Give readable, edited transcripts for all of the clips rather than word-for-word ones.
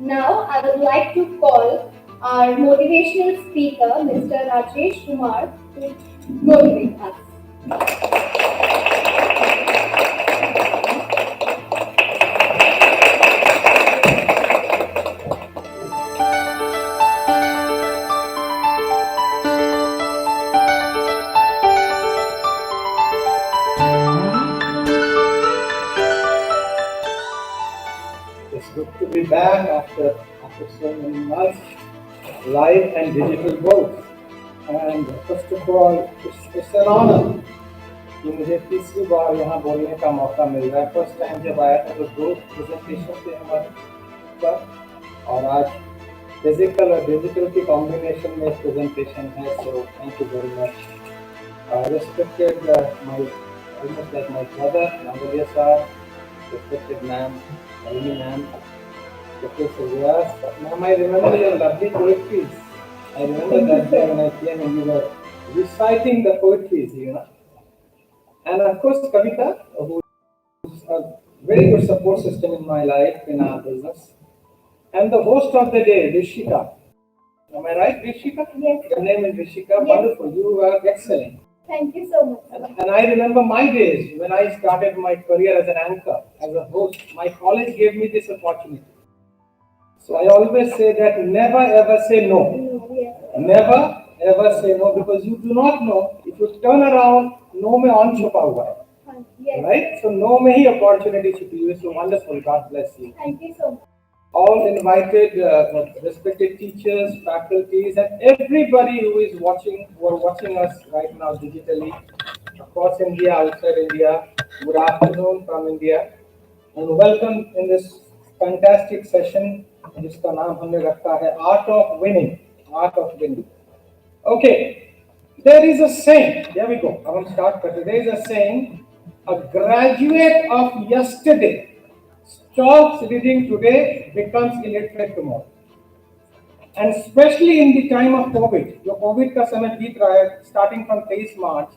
Now, I would like to call our motivational speaker, Mr. Rajesh Kumar, to motivate us. It's good to be back after so many months, live and digital both. And first of all, it's an honor कि मुझे तीसरी बार यहाँ बोलने का मौका मिल रहा है। First time जब आया था तो दो प्रेजेंटेशन थे हमारे पर, और आज फिजिकल और डिजिटल की कॉम्बिनेशन में प्रेजेंटेशन है। So thank you very much. Respected my almost like my brother, Nandaliya sir, respected ma'am, Nalini ma'am, Professor Vyas. Ma'am, I remember your lovely poetries. I remember that day when I came and you were reciting the poetries. And of course, Kavita, who's a very good support system in my life, in our business. And the host of the day, Rishika. Am I right, Rishika? Yes. Your name is Rishika. Yes. Wonderful. You are excellent. Thank you so much. And I remember my days when I started my career as an anchor, as a host. My college gave me this opportunity. So I always say that never ever say no. Yes. Never ever say no, because you do not know if you turn around, no mein on chupa hua hai. Yes. Right? So no mein hi opportunity should be used. So wonderful. God bless you. Thank you so much. All invited, respected teachers, faculties, and everybody who is watching, who are watching us right now digitally across India, outside India. Good afternoon from India, and welcome in this fantastic session जिसका नाम हमने रखा है Art of Winning. Art of Winning. Okay, there is a saying. There we go. I will start. But there is a saying: a graduate of yesterday stops reading today, becomes illiterate tomorrow. And especially in the time of COVID, जो COVID का समय बीत रहा है, starting from 23 March,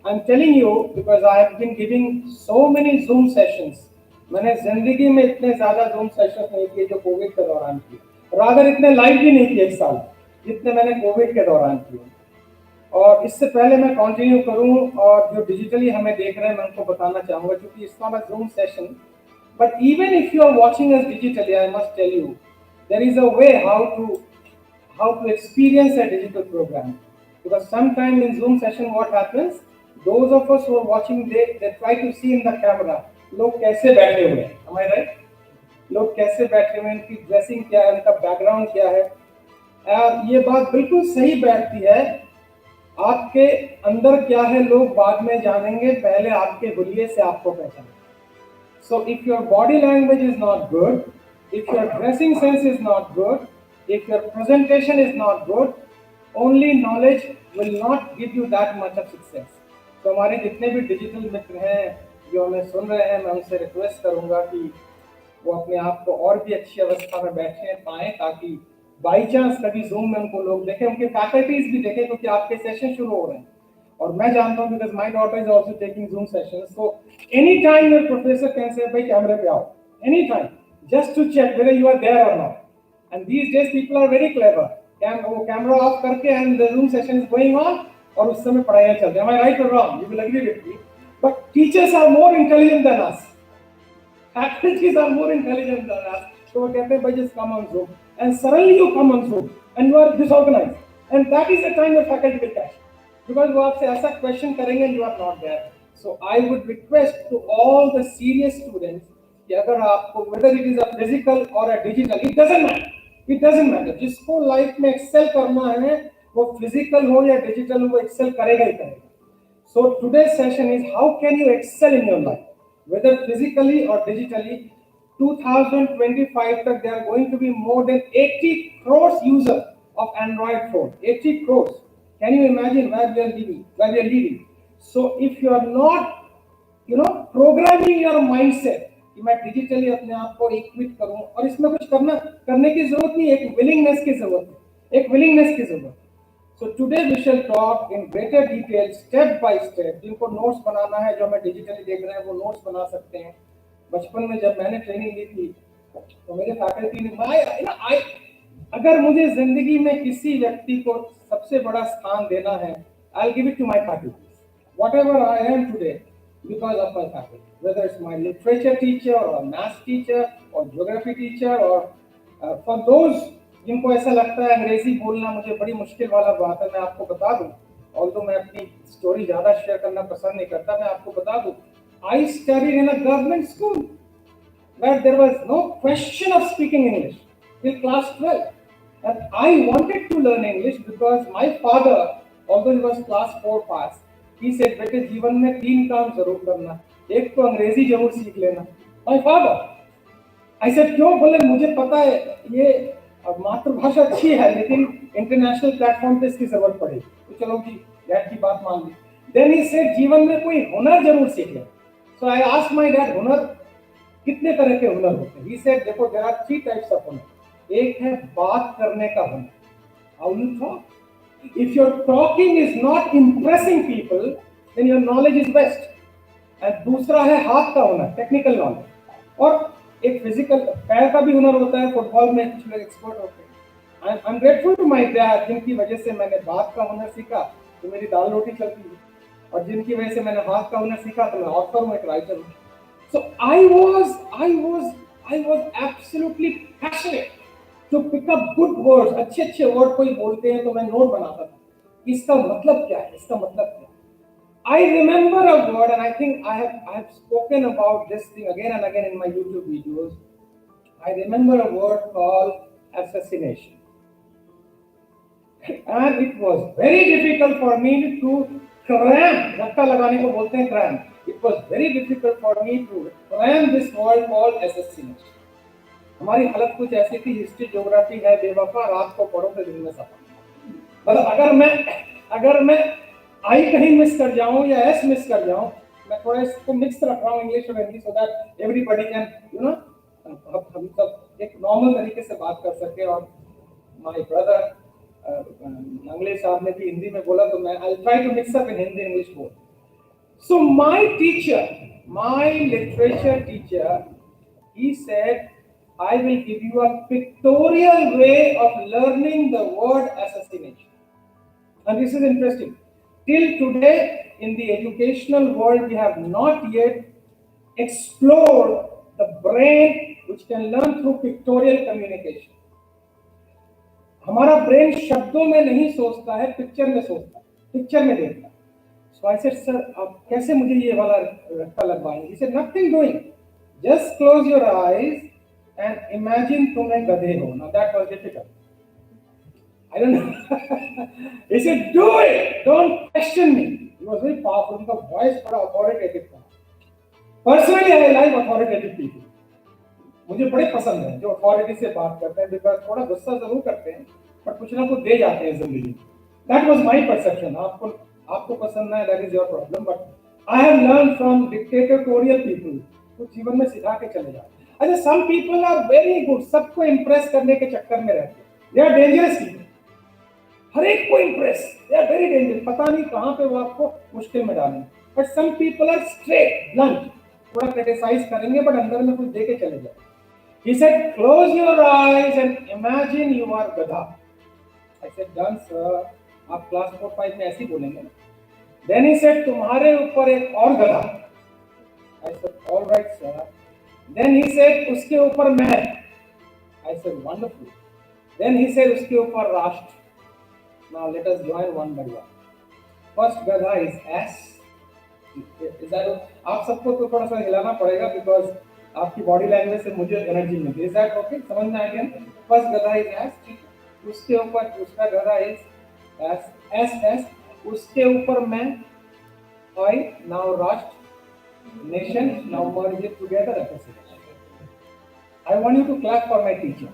I'm telling you because I have been giving so many Zoom sessions. मैंने जिंदगी में इतने ज़्यादा Zoom sessions नहीं किए जो COVID के दौरान किए, रादर इतने लाइव भी नहीं किए एक साल जितने मैंने COVID के दौरान किए। और इससे पहले मैं कंटिन्यू करूं, और जो डिजिटली हमें देख रहे हैं मैं उनको बताना चाहूँगा, क्योंकि it's not a Zoom session. But even if you are watching us digitally, I must tell you, there is a way how to experience a digital program. Because sometimes in Zoom session, what happens? Those of us who are watching, they try to see in the camera, लोग कैसे बैठे हुए हैं, am I right? लोग कैसे बैठे हुए हैं, उनकी ड्रेसिंग क्या है, उनका बैकग्राउंड क्या है। ये बात बिल्कुल सही बैठती है। आपके अंदर क्या है लोग बाद में जानेंगे, पहले आपके हुलिये से आपको पहचानेंगे। So if your body language is not good, if your dressing sense is not good, if your presentation is not good, only knowledge will not give you that much of success. तो हमारे जितने भी digital मित्र हैं जो हमें सुन रहे हैं, मैं उनसे रिक्वेस्ट करूंगा कि वो अपने आप को और भी अच्छी अवस्था में बैठे पाएं, ताकि बाई चांस कभी जूम में उनको लोग देखें, उनके फैकल्टीज भी देखें, क्योंकि आपके सेशन शुरू हो रहे हैं। और मैं जानता हूँ because my daughter is also taking Zoom session, so any time your professor can say भाई कैमरे पे आओ, any time, just to check whether you are there और not. And these days people are very clever, वो camera off करके and the Zoom session is going on, और उस समय पढ़ाइयाँ चल रही है। Am I right or wrong? You will agree with me. But teachers are more intelligent than us. Faculties are more intelligent than us. So वो कहते हैं भाई just come on Zoom, and suddenly you come on Zoom and you are disorganized, and that is the time your faculty will catch, because वो आपसे ऐसा question करेंगे and you are not there. So I would request to all the serious students कि अगर आपको whether it is a physical or a digital, it doesn't matter. It doesn't matter. जिसको life में Excel करना है वो physical हो या डिजिटल हो, वो एक्सेल करेगा ही करेगा। So today's session is how can you excel in your life, whether physically or digitally. 2025 तक there are going to be more than 80 crores users of Android phone. 80 crores. Can you imagine where we are living? Where we are living? So if you are not, programming your mindset कि मैं digitally अपने आप को equip करूं, और इसमें कुछ करने की जरूरत नहीं, एक विलिंगनेस की जरूरत है, एक विलिंगनेस की जरूरत। So today we shall talk in greater detail, step by step. जिनको नोट्स बनाना है, जो हमें डिजिटली देख रहे हैं, वो नोट्स बना सकते हैं। बचपन में जब मैंने ट्रेनिंग ली थी, तो मेरे फैकल्टी ने आई अगर मुझे जिंदगी में किसी व्यक्ति को सबसे बड़ा स्थान देना है, I give it to my faculty. Whatever I am today, because of my faculty, whether it's my literature teacher or math teacher or geography teacher or for those जिनको ऐसा लगता है अंग्रेजी बोलना मुझे बड़ी मुश्किल वाला बात है, मैं आपको बता दूं, ऑल्दो मैं अपनी स्टोरी ज्यादा शेयर करना पसंद नहीं करता, मैं आपको बता दूं, I studied in a government school where there was no question of speaking English till class 12. And I wanted to learn English because my father, although he was class 4 pass, he said, बेटे जीवन में 3 काम जरूर करना, एक तो अंग्रेजी जरूर सीख लेना. My father. I said क्यों? बोले मुझे पता है ये मातृभाषा अच्छी है लेकिन इंटरनेशनल प्लेटफॉर्म पे इसकी जरूरत पड़ेगी. तो चलो जी, डैड की बात मान ली. Then he said जीवन में कोई हुनर जरूर सीख ले. So I asked my dad, हुनर कितने तरह के हुनर होते हैं? He said देखो there are 3 types of हुनर. एक है बात करने का हुनर. How you talk? If your talking is not impressing people, then your knowledge is best. And दूसरा है हाथ का हुनर, टेक्निकल नॉलेज. और एक फिजिकल पैर का भी हुनर होता है, फुटबॉल में कुछ लोग एक्सपर्ट होते हैं. I am grateful to my dad जिनकी वजह से मैंने बात का हुनर सीखा तो मेरी दाल रोटी चलती है, और जिनकी वजह से मैंने हाथ का हुनर सीखा तो मैं ऑथर हूँ, एक राइटर हूँ. So I was absolutely passionate to pick up good words. अच्छे अच्छे वर्ड कोई बोलते हैं तो मैं नोट बनाता था, इसका मतलब क्या है, इसका मतलब क्या है. I remember a word, and I think I have spoken about this thing again and again in my YouTube videos. I remember a word called assassination, and it was very difficult for me to cram. धक्का लगाने को बोलते हैं cram. It was very difficult for me to cram this word called assassination. हमारी हालत कुछ ऐसी थी, हिस्ट्री ज्योग्राफी है बेवफा, रात को पढ़ो तो दिन में सफा. मतलब अगर मैं आई कहीं मिस कर जाऊं या एस मिस कर जाऊं, मैं थोड़ा इसको मिक्स रख रहा हूं इंग्लिश और Hindi, so that everybody can हम सब एक नॉर्मल तरीके से बात कर सके. और माय ब्रदर मंगले साहब ने भी हिंदी में बोला तो मैं I try to mix up in Hindi English बोल. So my teacher, my literature teacher, he said, I will give you a pictorial way of learning the word assassination. And this is interesting. Till today, in the educational world, we have not yet explored the brain which can learn through pictorial communication. हमारा brain शब्दों में नहीं सोचता है, picture में सोचता है, picture में देखता है. So I said, sir, आप कैसे मुझे ये वाला रट्टा लगवाएंगे? He said, nothing doing. Just close your eyes and imagine तुम एक गधे हो. Now that was difficult. I don't know. He said, do it. Don't question me. He was very powerful. उनका voice बड़ा authoritative था. Personally, I like authoritative people. मुझे बड़े पसंद हैं जो authority से बात करते हैं, because थोड़ा गुस्सा जरूर करते हैं, पर कुछ ना कुछ दे जाते हैं जिंदगी. That was my perception. आपको पसंद ना है, that is your problem. But I have learned from dictatorial people. कुछ जीवन में सिखा के चले जाते हैं. अच्छा, some people are very good. सबको impress करने के चक्कर में रहते हैं. They are dangerous people. हर एक को impress. They are very dangerous. पता नहीं कहाँ पे वो आपको मुश्किल में डालेंगे. But some people are straight, blunt. थोड़ा criticize करेंगे, but अंदर में कुछ दे के चले जाएंगे. He said, close your eyes and imagine you are गधा. I said, done sir. आप class 4-5 में ऐसे ही बोलेंगे. Then he said, तुम्हारे ऊपर एक और गधा. I said, all right sir. Then he said, उसके ऊपर मैं. I said, wonderful. Then he said, उसके ऊपर राष्ट्र. Now let us join one by one. First गधा is S. Is that okay? आप सबको तो थोड़ा सा हिलाना पड़ेगा because आपकी बॉडी लैंग्वेज से मुझे एनर्जी मिलती है. Is that okay? समझ में आ गया? First गधा is S. उसके ऊपर दूसरा गधा is S. S. उसके ऊपर मैं. I. Now राष्ट्र. Nation. Now merge it together. I want you to clap for my teacher.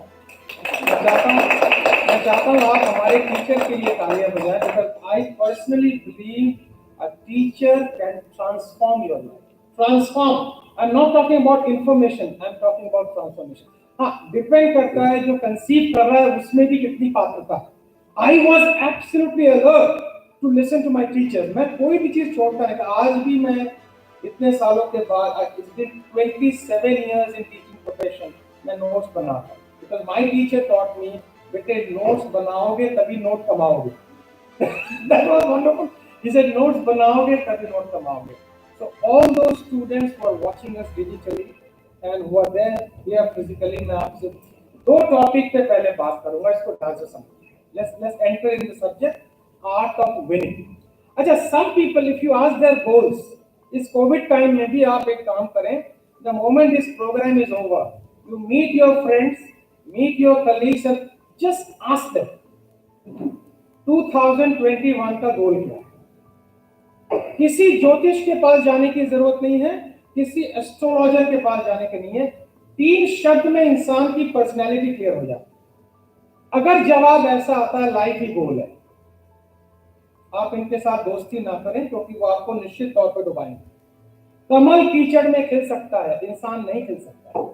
मैं चाहता हूँ आप हमारे टीचर के लिए तालियां बजाएं, because I personally believe a teacher can transform your life. Transform. I'm not talking about information. I'm talking about transformation. हाँ, डिपेंड करता है जो कंसीव कर रहा है उसमें भी कितनी पात्रता है. I was absolutely alert to listen to my teachers. मैं कोई भी चीज छोड़ता नहीं था. आज भी मैं इतने सालों के बाद, it's been 27 years in teaching profession. मैं नोट्स बनाता, because my teacher taught me, बेटे नोट्स बनाओगे तभी नोट कमाओगे. That was wonderful. He said notes बनाओगे तभी नोट कमाओगे. So all those students who are watching us digitally and who are there physically, मैं आपसे दो टॉपिक पे पहले बात करूंगा, इसको ध्यान से समझो. Let's enter in the subject, art of winning. अच्छा, some people if you ask their goals, इस कोविड टाइम में भी आप एक काम करें, the moment this program is over, you meet your friends, meet your colleagues and just ask them 2021 का गोल क्या है. किसी ज्योतिष के पास जाने की जरूरत नहीं है, किसी एस्ट्रोलॉजर के पास जाने की नहीं है. 3 शब्द में इंसान की पर्सनैलिटी क्लियर हो जाती. अगर जवाब ऐसा आता है लाइफ ही गोल है, आप इनके साथ दोस्ती ना करें क्योंकि वो आपको निश्चित तौर पर डुबाएंगे. कमल कीचड़ में खिल सकता है, इंसान नहीं खिल सकता है.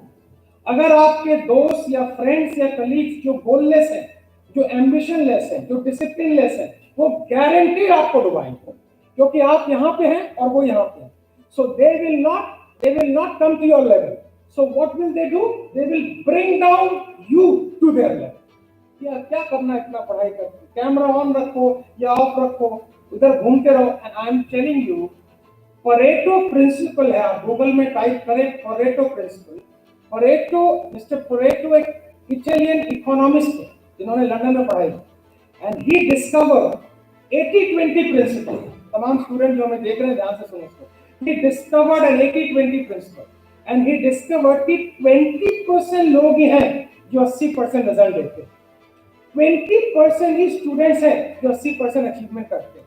अगर आपके दोस्त या फ्रेंड्स या कलीग्स जो गोललेस हैं, जो एम्बिशन लेस हैं, जो डिसिप्लिन लेस हैं, वो गारंटीड आपको डुबाएंगे क्योंकि आप यहाँ पे हैं और वो यहाँ पे हैं. So they will not come to your level. So what will they do? They will bring down you to their level. यार क्या करना है, इतना पढ़ाई कर, कैमरा ऑन रखो या ऑफ रखो, उधर घूमते रहो. And I am telling you, Pareto principle है, आप गूगल में टाइप करें Pareto principle. Pareto, mister Pareto एक इटालियन इकोनॉमिस्ट है जिन्होंने लंदन में पढ़ाई, एंड ही डिस्कवर 80-20 प्रिंसिपल. तमाम स्टूडेंट जो हमें देख रहे हैं ध्यान से सुनो इसको. He discovered an 80-20 principle and he discovered कि 20% लोग ही हैं जो 80% रिजल्ट देते हैं. 20% ही स्टूडेंट्स हैं जो 80% अचीवमेंट करते हैं.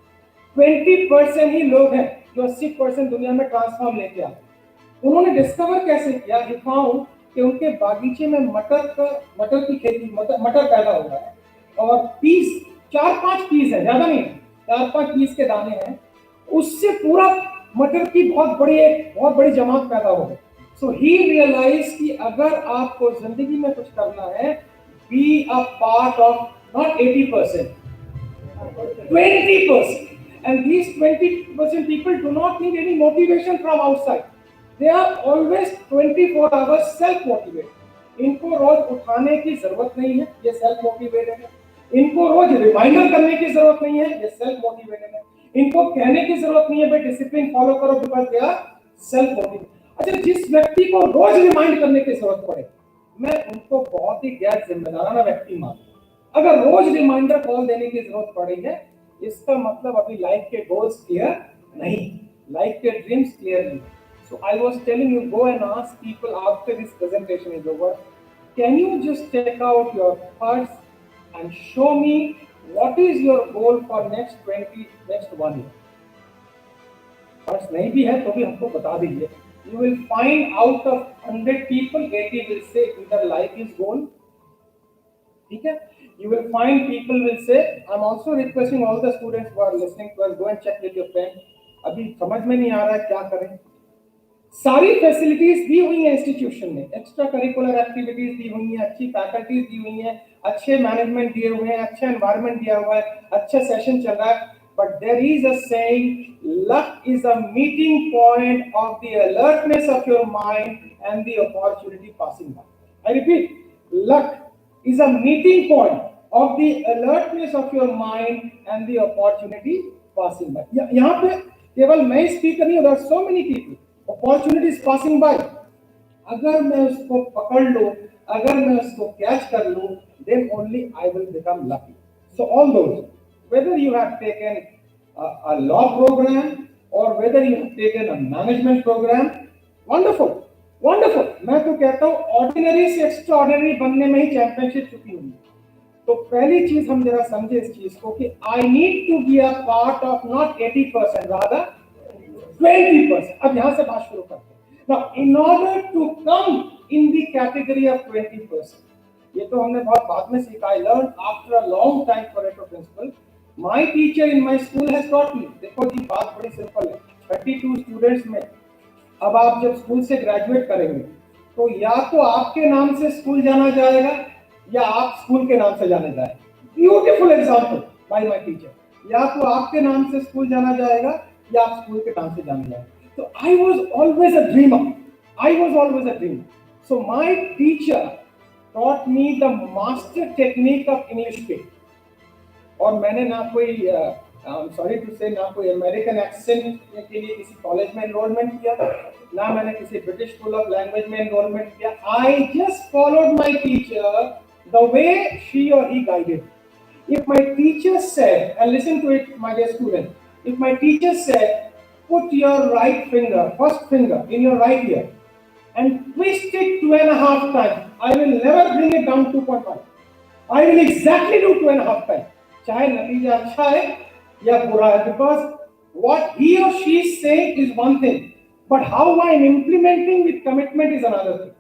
20% ही लोग हैं जो 80% दुनिया में ट्रांसफॉर्म लेके आते हैं. उन्होंने डिस्कवर कैसे किया? ही फाउंड कि उनके बागीचे में मटर की खेती, मटर पैदा हो रहा है और पीस 4-5 पीस है, ज्यादा नहीं, 4-5 पीस के दाने हैं, उससे पूरा मटर की बहुत बड़ी जमात पैदा हो गई. सो ही रियलाइज कि अगर आपको जिंदगी में कुछ करना है, B a part of not 80%, 20%. And these 20% people do not need any motivation from outside. They are always 24 hours self-motivated. इनको रोज उठाने की जरूरत नहीं है, ये सेल्फ मोटिवेटेड है. इनको रोज रिमाइंडर करने की जरूरत नहीं है, ये सेल्फ मोटिवेटेड है. इनको कहने की जरूरत नहीं है भाई डिसिप्लिन फॉलो करो, because they are self motivated. अच्छा, जिस व्यक्ति को रोज रिमाइंड करने की जरूरत पड़े, मैं उनको बहुत ही गैर जिम्मेदाराना व्यक्ति मानता हूं. अगर रोज रिमाइंडर कॉल देने की जरूरत पड़ी है, इसका मतलब अभी लाइफ के गोल्स क्लियर नहीं, लाइफ के ड्रीम्स क्लियर नहीं. So I was telling you, go and ask people after this presentation is over, can you just take out your purse and show me what is your goal for next 1 year. Purse नहीं भी है तो भी हमको बता दीजिए. You will find out of 100 people, 80 will say their life is goal. ठीक है? You will find people will say, I'm also requesting all the students who are listening to us, go and check with your friend. अभी समझ में नहीं आ रहा है क्या करें. सारी फैसिलिटीज दी हुई है इंस्टीट्यूशन ने, एक्स्ट्रा करिकुलर एक्टिविटीज दी हुई है, अच्छी फैकल्टीज दी हुई है, अच्छे मैनेजमेंट दिए हुए हैं, अच्छा एनवायरनमेंट दिया हुआ है, अच्छा सेशन चल रहा है. But there is a saying, luck is a meeting point of the alertness of your mind and the opportunity passing by. I repeat, luck is a meeting point of the alertness of your mind and the opportunity passing by. यहाँ पे केवल मैं speaker नहीं, there are so many people, opportunities passing by. अगर मैं उसको पकड़ लूं, अगर मैं उसको कैच कर लूं, then only I will become lucky. So all those, whether you have taken a law program or whether you have taken a management program, wonderful. Wonderful. मैं तो कहता हूँ ऑर्डिनरी से एक्स्ट्रा ऑर्डिनरी बनने में ही चैंपियनशिप छुपी हुई है. तो पहली चीज हम जरा समझे इस चीज को कि I need to be a part of not 80%, rather 20%. अब यहां से बात शुरू करते हैं. Now in order to come in the category of 20%, ये तो हमने बहुत बाद में सीखा. I learn after a long time Pareto principle. My teacher in my school has taught me. देखो जी, बात बड़ी सिंपल है. 32 स्टूडेंट्स में अब आप जब स्कूल से ग्रेजुएट करेंगे तो या तो आपके नाम से स्कूल जाना जाएगा या आप स्कूल के नाम से जाने जाएंगे. Beautiful example by my teacher. या तो आपके नाम से स्कूल जाना जाएगा या आप स्कूल के नाम से जाने जाएंगे. तो I was always a dreamer. So my teacher taught me the master technique of English speaking. और मैंने ना कोई सॉरी टू से ना कोई अमेरिकन एक्सेंट के लिए किसी कॉलेज में एनरोलमेंट किया, ना मैंने किसी ब्रिटिश स्कूल ऑफ लैंग्वेज में एनरोलमेंट किया. I just followed my teacher the way she और ही guided. If my teacher said, and listen to it, my dear student, if my teacher said, put your right finger, first finger, in your right ear and twist it 2.5 times, I will never bring it down 2.5. I will exactly do 2.5 times. चाहे नतीजा अच्छा है या बुरा है, because what he or she is saying is one thing, but how I am implementing with commitment is another thing.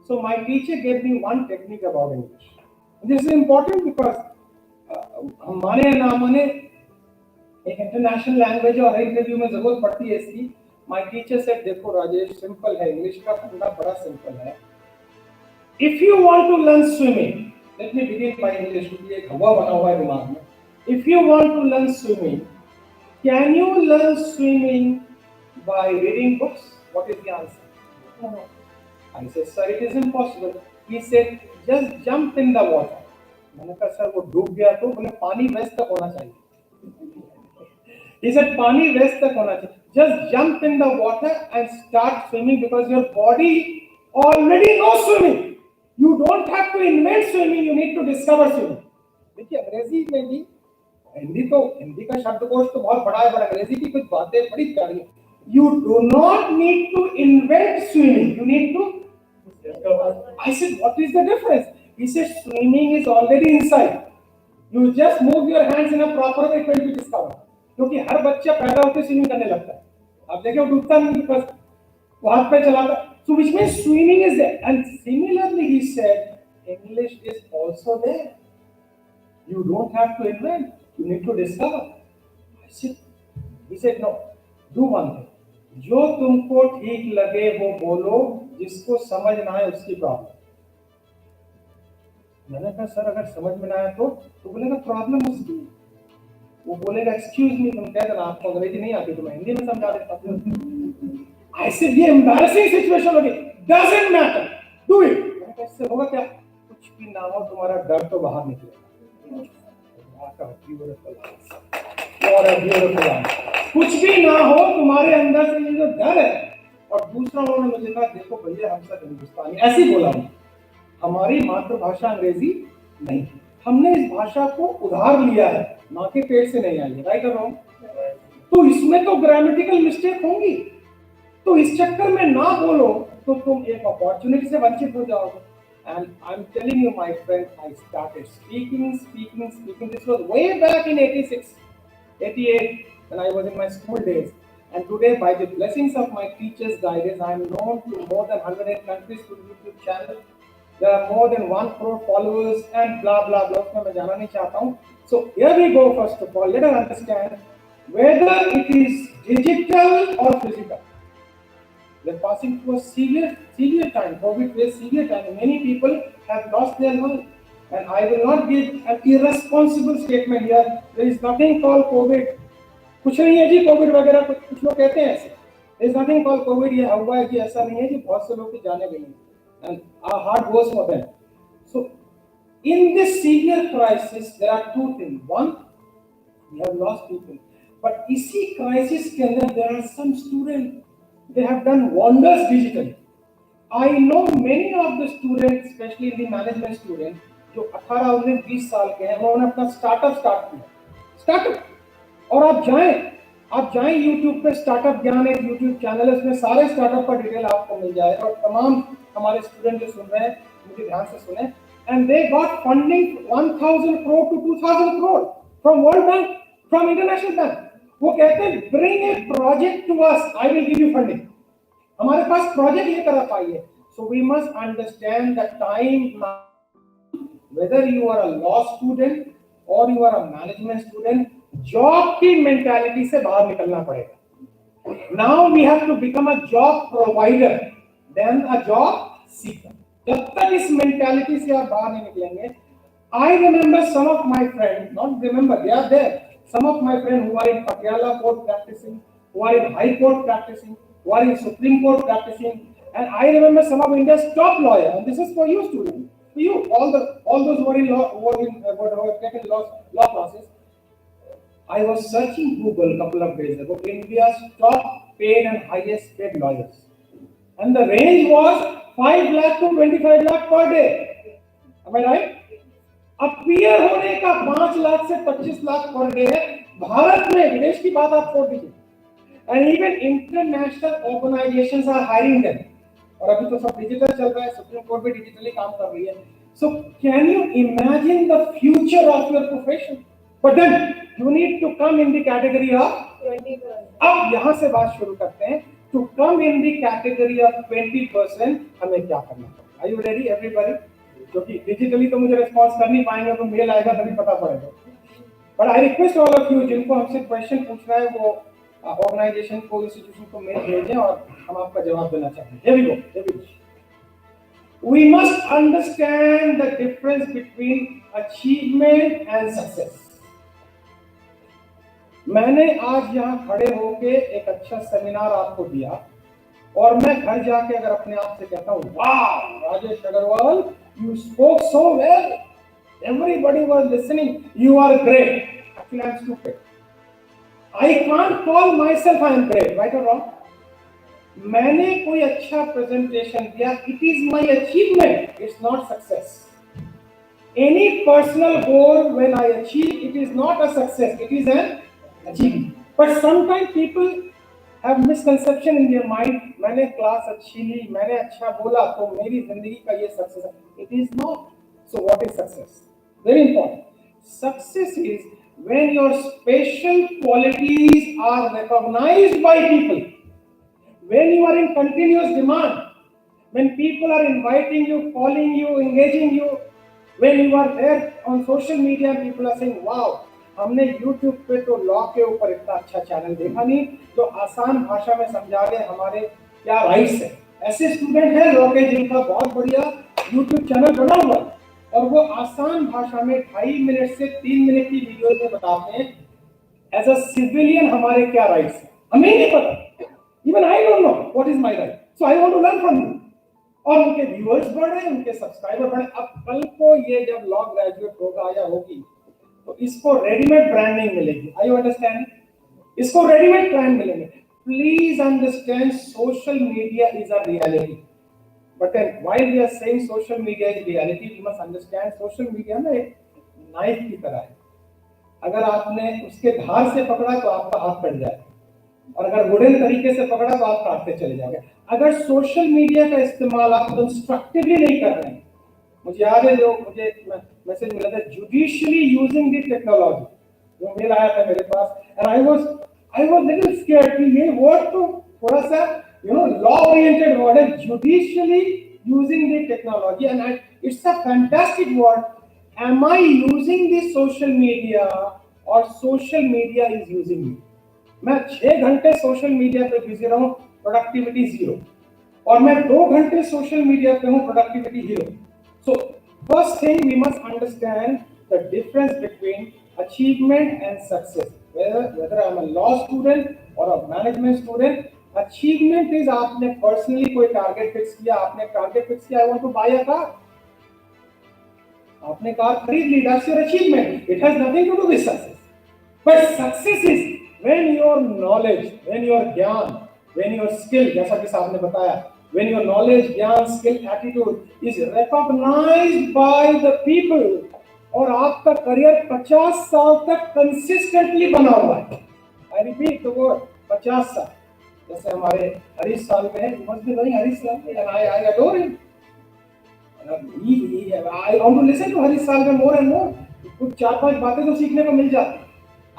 So my teacher gave me one technique about English. This is important because माने या ना माने एक international language और हर interview में जरूरत पड़ती है इसकी. माय टीचर सेड, देखो राजेश, सिंपल है, इंग्लिश का फंडा बड़ा सिंपल है. If you want to learn swimming, let me begin by English, क्योंकि एक हवा बना हुआ है दिमाग में. If you want to learn swimming, can you learn swimming by reading books? What is the answer? I said, sir, it is impossible. He said, just jump in the water. मैंने कहा, सर वो डूब गया तो? बोले, पानी waste तक होना चाहिए. He said, पानी वेस्ट तक होना चाहिए. Just jump in the water and start swimming because your body already knows swimming. You don't have to invent swimming. You need to discover swimming. देखिए, अंग्रेजी में भी, हिंदी का शब्दकोश तो बहुत बड़ा है, पर अंग्रेजी की कुछ बातें बड़ी प्यारी हैं. You do not need to invent swimming. You need to discover. I said, what is the difference? He said, swimming is already inside. You just move your hands in a proper way, it will be discovered. क्योंकि हर बच्चा पैदा होकर swimming करने लगता है. आप देखिए, वो डूबता नहीं, बस वो हाथ पे चलाता. So which means swimming is there. And similarly, he said, English is also there. You don't have to invent. You need to discover. He said, no. Do one thing. जो तुमको ठीक लगे वो बोलो, जिसको समझ ना आए उसकी प्रॉब्लम. मैंने कहा, सर अगर समझ में ना आया तो बोलेगा प्रॉब्लम उसकी. वो बोलेगा, एक्सक्यूज मी, तुम कह देना आपको अंग्रेजी नहीं आती तो मैं हिंदी में समझा देता हूँ. ऐसे ये एम्बैरेसिंग सिचुएशन होगी. Doesn't matter, do it. मैंने कहा, इससे होगा क्या? कुछ भी ना हो, तुम्हारा डर तो बाहर निकलेगा. कुछ भी ना हो, तुम्हारे अंदर से ये जो डर है. और दूसरा उन्होंने मुझे कहा, देखो भैया, हम सब हिंदुस्तानी, ऐसे ही बोला, हमारी मातृभाषा अंग्रेजी नहीं, हमने इस भाषा को उधार लिया है, माँ के पेट से नहीं आई है. राइट और रॉन्ग? तो इसमें तो ग्रामेटिकल मिस्टेक होंगी. तो इस चक्कर में ना बोलो तो तुम एक अपॉर्चुनिटी से वंचित हो जाओगे. And I am telling you my friend, I started speaking. This was way back in 86, 88 when I was in my school days. And today, by the blessings of my teachers' guidance, I am known to more than 100 countries through YouTube channel. There are more than 1 crore followers and blah blah blah. मैं जाना नहीं चाहता हूँ. So here we go. First of all, let us understand whether it is digital or physical. We are passing through a severe time. COVID is severe time. Many people have lost their life, and I will not give an irresponsible statement here. There is nothing called COVID. कुछ नहीं है जी Covid वगैरह. कुछ लोग कहते हैं ऐसे. There is nothing called COVID. ये हुआ है जी, ऐसा नहीं है जी. बहुत से लोग की जाने गई हैं. And our heart goes for them. So, in this severe crisis, there are two things. One, we have lost people. But इसी crisis के अंदर there are some students, they have done wonders digitally. I know many of the students, especially the management students, जो 18, 19, 20 साल के हैं, उन्होंने अपना startup start किया. स्टार्टअप. और आप जाएं YouTube पे, स्टार्टअप ज्ञान एक YouTube चैनल है, उसमें सारे स्टार्टअप का डिटेल आपको मिल जाएगा. और तमाम हमारे स्टूडेंट जो सुन रहे हैं, मुझे ध्यान से सुने. And they got funding 1000 crore to 2000 crore from World Bank, from international bank. वो कहते हैं, bring a project to us, I will give you funding. हमारे पास प्रोजेक्ट लेकर आप आइए. So we must understand the time, whether you are a law student और you are a management student, job की मेंटालिटी से बाहर निकलना पड़ेगा. Now we have to become a job provider then a job seeker. जब तक इस mentality से आप बाहर नहीं निकलेंगे. I remember some of my friend, not remember, they are there, some of my friends who are in Patiala court practicing, who are in High Court practicing, who are in Supreme Court practicing, And I remember some of India's top lawyers, and this is for you students, for you, all those who are in law, who have taken law classes. I was searching Google a couple of days ago, India's top paid and highest paid lawyers. And the range was 5 lakh to 25 lakh per day. Am I right? Appear होने का 5 लाख से 25 lakh per day है भारत में, विदेश की बात आप छोड़ दीजिए. And even international organizations are hiring them. और अभी तो सब डिजिटल चल रहा है, सुप्रीम कोर्ट भी डिजिटली काम कर रही है. So can you imagine the future of your profession? But then you need to come in the category of 20%. अब यहाँ से बात शुरू करते हैं. To come in the category of 20%, हमें क्या करना पड़ेगा? Are you ready, everybody? क्योंकि डिजिटली तो मुझे रिस्पॉन्स कर नहीं पाएंगे, तो मेल आएगा तभी पता पड़ेगा. But I request all of you जिनको हमसे क्वेश्चन पूछना है वो ऑर्गेनाइजेशन को, इंस्टीट्यूशन को मेल भेजें और हम आपका जवाब देना चाहेंगे. Here we go. We must understand the difference between achievement and success. मैंने आज यहाँ खड़े होके एक अच्छा सेमिनार आपको दिया और मैं घर जाके अगर अपने आप से कहता हूँ, वाह Rajesh Agarwal, you spoke so well, everybody was listening, you are great. Actually, I am stupid. I can't call myself I am great, right or wrong? मैंने कोई अच्छा प्रेजेंटेशन दिया, it is my achievement, it's not success. Any personal goal when I achieve, it is not a success, it is an achievement. But sometimes people have misconception in their mind. मैंने class अच्छी ली, मैंने अच्छा बोला तो मेरी जिंदगी का ये सक्सेस है. It is not. So what is success? Very important. Success is when your special qualities are recognized by people. When you are in continuous demand, when people are inviting you, calling you, engaging you, when you are there on social media, people are saying, wow, हमने YouTube पे तो law के ऊपर इतना अच्छा channel देखा नहीं, जो आसान भाषा में समझा रहे हमारे क्या राइट्स है. ऐसे स्टूडेंट हैं लॉ के जिनका बहुत बढ़िया YouTube चैनल बना हुआ और वो आसान भाषा में 2.5 मिनट से 3 मिनट की वीडियो में बताते हैं एज अ सिविलियन हमारे क्या राइट्स हैं. हमें नहीं पता, even I don't know what is my right, so I want to learn from you. और उनके व्यूअर्स बढ़े, उनके सब्सक्राइबर बढ़े. अब कल को ये जब लॉ ग्रेजुएट होगा या होगी तो इसको रेडीमेड ब्रांडिंग मिलेगी. I you understand? इसको रेडीमेड ब्रांड मिलेंगे. Please understand social media is a reality. But while we are saying social media is reality, we must understand social media ना एक नाइफ की तरह है. अगर आपने उसके धार से पकड़ा तो आपका हाथ कट जाए और अगर वुडन तरीके से पकड़ा तो आप काटते चले जाओगे. अगर सोशल मीडिया का इस्तेमाल आप कंस्ट्रक्टिवली नहीं कर रहे हैं, मुझे याद है जो मुझे मैसेज मिला था जुडिशियली यूजिंग द टेक्नोलॉजी, जो मेल आया था मेरे पास, and I was little scared कि ये वर्ड तो थोड़ा सा लॉ ओरिएंटेड वर्ड है, judiciously using the technology, and it's a fantastic word. Am I using the social media और social media is using me? मैं 6 घंटे सोशल मीडिया पे बिजी रहूं, प्रोडक्टिविटी 0, और मैं 2 घंटे सोशल मीडिया पे हूं, productivity 0. So first thing we must understand the difference between achievement and success. Whether I'm a law student or a management student, achievement is आपने personally कोई target fix किया, आपने target fix किया, I want to buy a car. आपने car खरीद ली, that's your achievement. It has nothing to do with success. But success is when your knowledge, when your ज्ञान, when your skill, जैसा कि साहब ने बताया, when your knowledge, ज्ञान, skill, attitude is recognized by the people, और आपका career 50 साल तक कंसिस्टेंटली बना हुआ है. I repeat the word 50 साल. जैसे हमारे हरीश साल में है, you must be knowing Harish साल, and I adore him. I want to listen to Harish साल में more and more. कुछ 4-5 बातें तो सीखने को मिल जाती.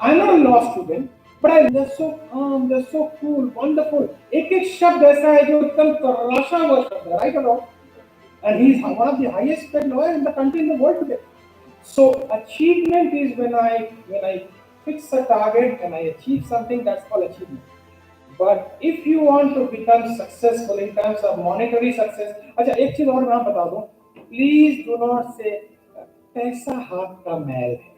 I'm not a law student, but they're so calm, they're so cool, wonderful. एक शब्द ऐसा है जो एकदम तराशा हुआ शब्द है, right or wrong? And he is one of the highest paid lawyers in the country, in the world today. So achievement is when I fix a target and I achieve something, that's called achievement. But if you want to become successful in terms of monetary success, अच्छा एक चीज और मैं बता दूं, please do not say पैसा हाथ का मैल है.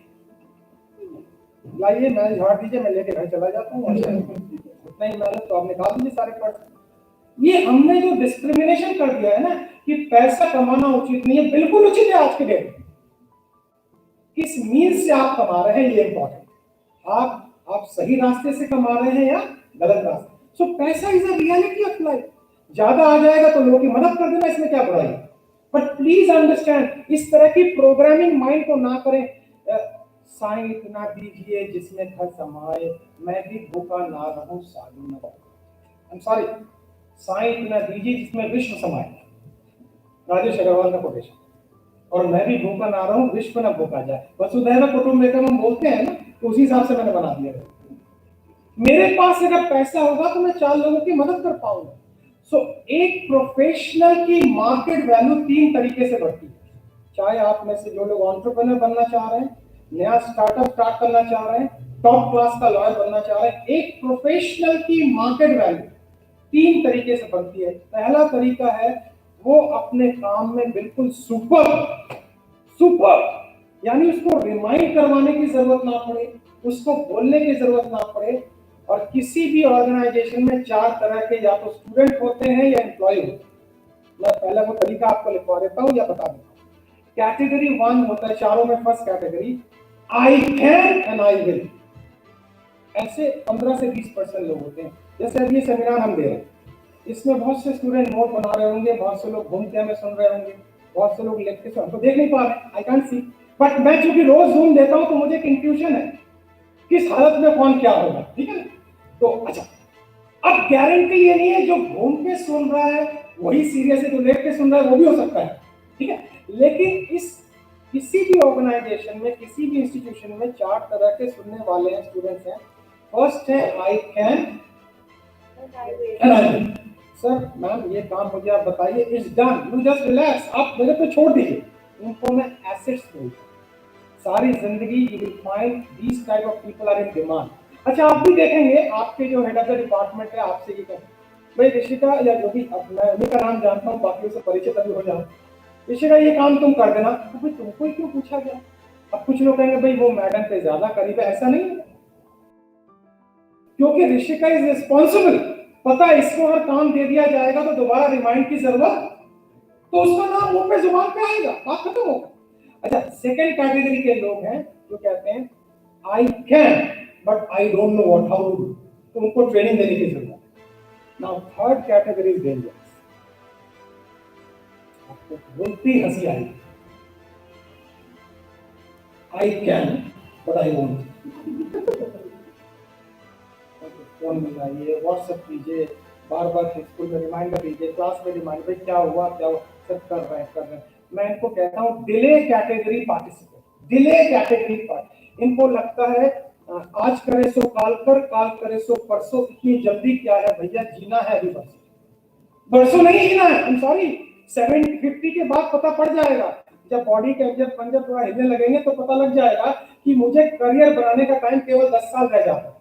लाइए मैल झाड़ दीजिए, मैं लेके घर चला जाता हूँ. उतना ही मैल तो आप निकाल दीजिए सारे पर्स. ये हमने जो डिस्क्रिमिनेशन कर दिया है ना कि पैसा कमाना उचित नहीं है, बिल्कुल उचित है आज के डेट में। किस मीन्स से आप कमा रहे हैं ये इंपॉर्टेंट। आप सही रास्ते से कमा रहे हैं या गलत रास्ते। सो पैसा is a reality of life. ज्यादा आ जाएगा तो लोगों की मदद कर देना, इसमें क्या बुराई है। बट प्लीज अंडरस्टैंड, इस तरह की प्रोग्रामिंग माइंड को ना करें। साईं इतना दीजिए जिसमें घर समाए, मैं भी भूखा ना रहूं साधु न आई एम सॉरी, साईं इतना दीजिए जिसमें विश्व समाए, राजेश अग्रवाल का कोटेशन। और मैं भी भूखा ना रहूं विश्व न भूखा जाए, वसुधैव कुटुंबकम हम बोलते हैं ना, तो उसी हिसाब से मैंने बना दिया है। मेरे पास अगर पैसा होगा तो मैं 4 लोगों की मदद कर पाऊंगा। सो एक प्रोफेशनल की मार्केट वैल्यू 3 तरीके से बढ़ती है। चाहे आप में से जो लोग एंटरप्रेन्योर बनना चाह रहे हैं, नया स्टार्टअप स्टार्ट करना चाह रहे हैं, टॉप क्लास का लॉयर बनना चाह रहे हैं, एक प्रोफेशनल की मार्केट वैल्यू 3 तरीके से बनती है। पहला तरीका है वो अपने काम में बिल्कुल सुपर यानी उसको रिमाइंड करवाने की जरूरत ना पड़े, उसको बोलने की जरूरत ना पड़े। और किसी भी ऑर्गेनाइजेशन में 4 तरह के या तो स्टूडेंट होते हैं या एम्प्लॉय होते हैं। मैं पहले वो तरीका आपको लिखवा देता हूं या बता देता हूं। कैटेगरी 1 होता है, चारों में first category, I can and I will. ऐसे 15 से 20% लोग होते हैं। जैसे अभी ये सेमिनार हम दे रहे हैं, इसमें बहुत से स्टूडेंट नोट बना रहे होंगे, बहुत से लोग घूम के हमें सुन रहे होंगे, बहुत से लोग लेक्चर हमको देख नहीं पा रहे, आई कैन सी। बट मैं चूंकि रोज जूम देता हूं तो मुझे एक इंट्यूशन है किस हालत में कौन क्या होगा, ठीक है। तो अच्छा, अब गारंटी ये नहीं है जो घूम के सुन रहा है वही सीरियस है, जो लेट के सुन रहा है वो भी हो सकता है, ठीक है। लेकिन इस किसी भी ऑर्गेनाइजेशन में, किसी भी इंस्टीट्यूशन में 4 तरह के सुनने वाले स्टूडेंट्स हैं। फर्स्ट है I can and I will. Sir ma'am ये काम मुझे आप बताइए, it's done, you just relax, आप मेरे पे छोड़ दीजिए। इनको मैं एसेट्स बोलता हूं। सारी जिंदगी you will find these type of people are in demand. अच्छा, आप भी देखेंगे आपके जो हेड ऑफ द डिपार्टमेंट है आपसे ये कहें, भाई ऋषिका या जो भी, अब मैं उन्हीं का नाम जानता हूँ, बाकी से परिचित अभी हो जाऊं, ऋषिका ये काम तुम कर देना, तो भाई तुमको ही क्यों पूछा गया। अब कुछ लोग कहेंगे भाई वो मैडम पे ज्यादा करीब है, ऐसा नहीं है, क्योंकि ऋषिका इज रिस्पॉन्सिबल। पता है इसको अगर काम दे दिया जाएगा तो दोबारा रिमाइंड की जरूरत, तो उसका नाम मुंह पे जुबान पे आएगा, बात खत्म होगा। अच्छा, सेकंड कैटेगरी के लोग हैं जो कहते हैं I can but I don't know what how to do, तो उनको ट्रेनिंग देने की जरूरत है। Now third category is dangerous. आपको बोलती हंसी आएगी, I can but I won't. Phone मिलाइए, व्हाट्सएप कीजिए, बार बार स्कूल में रिमाइंडर दीजिए, क्लास में रिमाइंडर, क्या हुआ सब कर रहे हैं। मैं इनको कहता हूँ delay category participant, delay category part. इनको लगता है आज करे सो काल कर, काल करे सो परसों, इतनी जल्दी क्या है भैया, जीना है अभी बरसों नहीं जीना है। आई एम सॉरी, 750 के बाद पता पड़ जाएगा, जब बॉडी के जब पंजर थोड़ा हिलने लगेंगे तो पता लग जाएगा कि मुझे करियर बनाने का टाइम केवल 10 साल रह जाता है।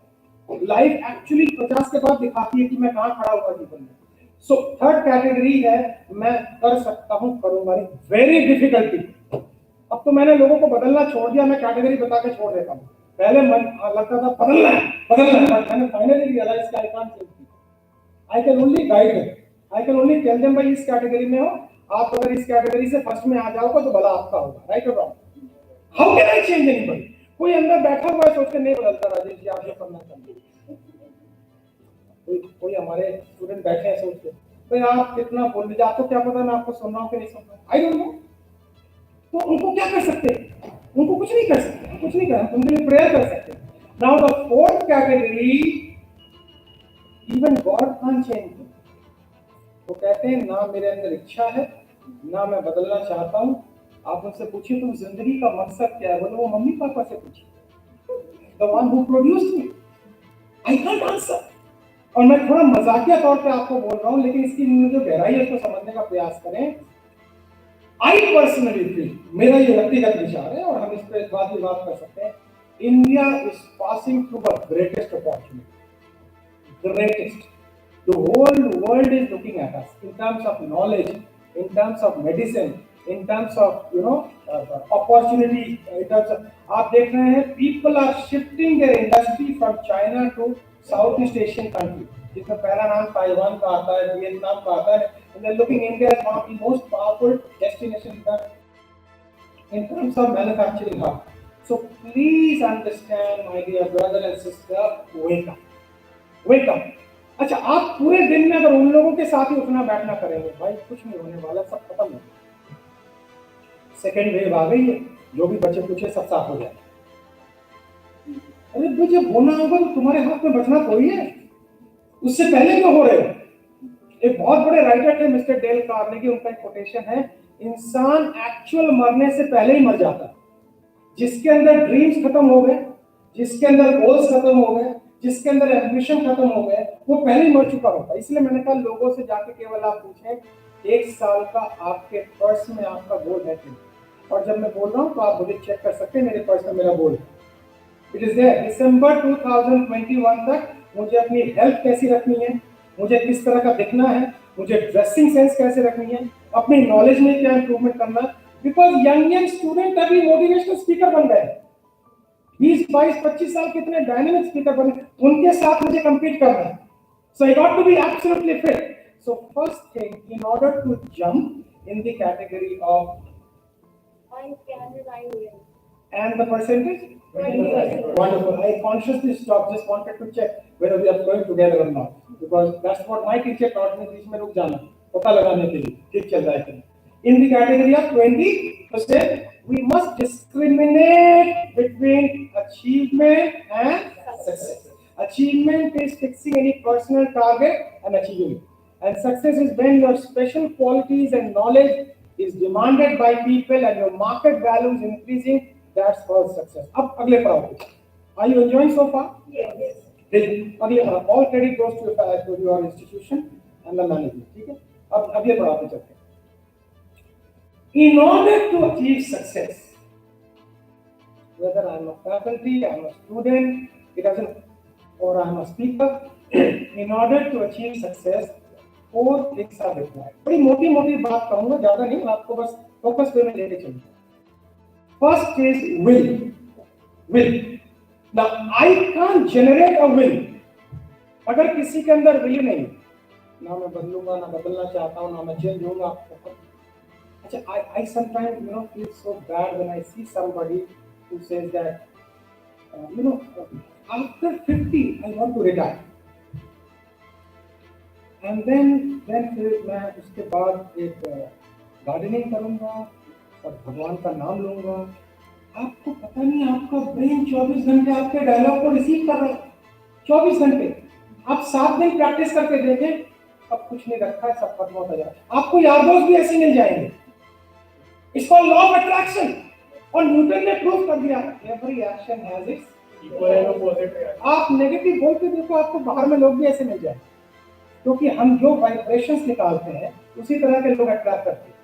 लाइफ एक्चुअली 50 के बाद दिखाती है कि मैं कहां खड़ा हुआ जीवन में। सो थर्ड कैटेगरी है मैं कर सकता हूं, करूंगा नहीं, वेरी डिफिकल्टी। अब तो मैंने लोगों को बदलना छोड़ दिया, मैं कैटेगरी बता के छोड़ देता हूं। पहले मन लगता था बदलना है, बट मैंने फाइनली रियलाइज किया I can't change, I can only guide them, I can only tell them भाई इस कैटेगरी में हो आप, अगर इस कैटेगरी से फर्स्ट में आ जाओगे तो भला आपका होगा, राइट और wrong. How can I change anybody. कोई अंदर बैठा हुआ है सोच के नहीं बदलता, राजेश जी आप जो करना चाहते हैं। कोई हमारे स्टूडेंट बैठे हैं सोच के, भाई आप कितना बोल लीजिए, आपको क्या पता मैं आपको सुन रहा हूँ कि नहीं सुन रहा हूँ, आई डोंट नो। तो उनको क्या कर सकते हैं, उनको कुछ नहीं कर सकते, कुछ नहीं कर, उनके लिए प्रेयर कर सकते हैं। Now the fourth category, even God can't change. वो कहते हैं ना मेरे अंदर इच्छा है, ना मैं बदलना चाहता हूं। आप उनसे पूछिए तुम जिंदगी का मकसद क्या है, बोलो वो मम्मी पापा से पूछिए, the one who produced me. I can't answer. और मैं थोड़ा मजाकिया तौर पे आपको बोल रहा हूं, लेकिन इसकी जो गहराई है उसको समझने का प्रयास करें। आई पर्सनली फील, मेरा ये व्यक्तिगत विचार है और हम इस पर बात कर सकते हैं, India is passing through the greatest opportunity, greatest. The whole world is looking at us in terms of knowledge, in terms of medicine, in terms of opportunity, in terms of आप देख रहे हैं people are shifting their industry from China to Southeast Asian country. जिसमें पहला नाम Taiwan का आता है, वियतनाम का आता है, and they're looking India as one of the most powerful destinations in terms of manufacturing hub. So please understand, my dear brother and sister, wake up, wake up. अच्छा, आप पूरे दिन में अगर उन लोगों के साथ ही उठना बैठना करेंगे, भाई कुछ नहीं होने वाला, सब खत्म हो। सेकेंड वेव आ गई है, जो भी बचे कुछ सब साफ हो जाए। अरे भाई, जब होना होगा तो तुम्हारे हाथ में बचना थोड़ी है, उससे पहले क्यों हो रहे हो? एक बहुत बड़े राइटर थे मिस्टर डेल कार्नेगी, उनका एक कोटेशन है, इंसान एक्चुअल मरने से पहले ही मर जाता है। जिसके अंदर ड्रीम्स खत्म हो गए, जिसके अंदर गोल्स खत्म हो गए, जिसके अंदर एम्बिशन खत्म हो गए, वो पहले ही मर चुका होता है। इसलिए मैंने कहा लोगों से जाके केवल आप पूछें 1 साल का आपके पर्स में आपका गोल है कि, और जब मैं बोल रहा हूँ तो आप मुझे चेक कर सकते हैं, मेरे पर्स में मेरा गोल है, इट इज देयर। दिसंबर 2021 तक मुझे अपनी हेल्थ कैसी रखनी है, मुझे किस तरह का दिखना है, मुझे ड्रेसिंग सेंस कैसे रखनी है, अपनी नॉलेज में क्या इंप्रूवमेंट करना है, बिकॉज यंग स्टूडेंट अभी मोटिवेशनल स्पीकर बन गए, 20, 22, 25 साल कितने डायनेमिक स्पीकर बने, उनके साथ मुझे compete करना है। So I got to be absolutely fit. So first thing, in order to jump in the category of and the percentage 20%. wonderful. I consciously stopped, just wanted to check whether we are going together or not, because that's what my teacher taught me, बीच में रुक जाना पता लगाने के लिए ठीक चल रहा है कि in the category of 20%, we must discriminate between achievement and success. Achievement is fixing any personal target and achieving it, and success is when your special qualities and knowledge is demanded by people and your market value is increasing. That's called success. अब अगले पड़ाव पे। Are you enjoying so far? Yes. अगले all credit goes to your institution and the management. ठीक है? अब अगले पड़ाव पे चलते हैं। In order to achieve success, whether I'm a faculty, I'm a student, it doesn't, or I'm a speaker, in order to achieve success, 4 things are required. बड़ी मोटी बात कहूँगा, ज़्यादा नहीं, आपको बस फोकस पे में लेके चलूँगा। First is will. Will. Now I can't generate a will. अगर किसी के अंदर will नहीं, ना मैं बदलूंगा, ना बदलना चाहता हूँ, ना मैं चेंज होऊंगा। अच्छा, I sometimes feel so bad when I see somebody who says that after 50 I want to retire, and then फिर मैं उसके बाद एक गार्डनिंग करूंगा और भगवान का नाम लूंगा। आपको पता नहीं, आपका ब्रेन 24 घंटे आपके डायलॉग को रिसीव कर रहा है, 24 घंटे। आप 7 दिन प्रैक्टिस करके देखें, अब कुछ नहीं रखा है, सब खत्म होता जाएगा। आपको यार दोस्त भी ऐसे मिल जाएंगे। It's called law of attraction, और न्यूटन ने प्रूव कर दिया, every action has its equal and opposite reaction। आप नेगेटिव बोलते देखो, आपको बाहर में लोग भी ऐसे मिल जाए, क्योंकि हम जो वाइब्रेशंस निकालते हैं उसी तरह के लोग अट्रैक्ट करते हैं।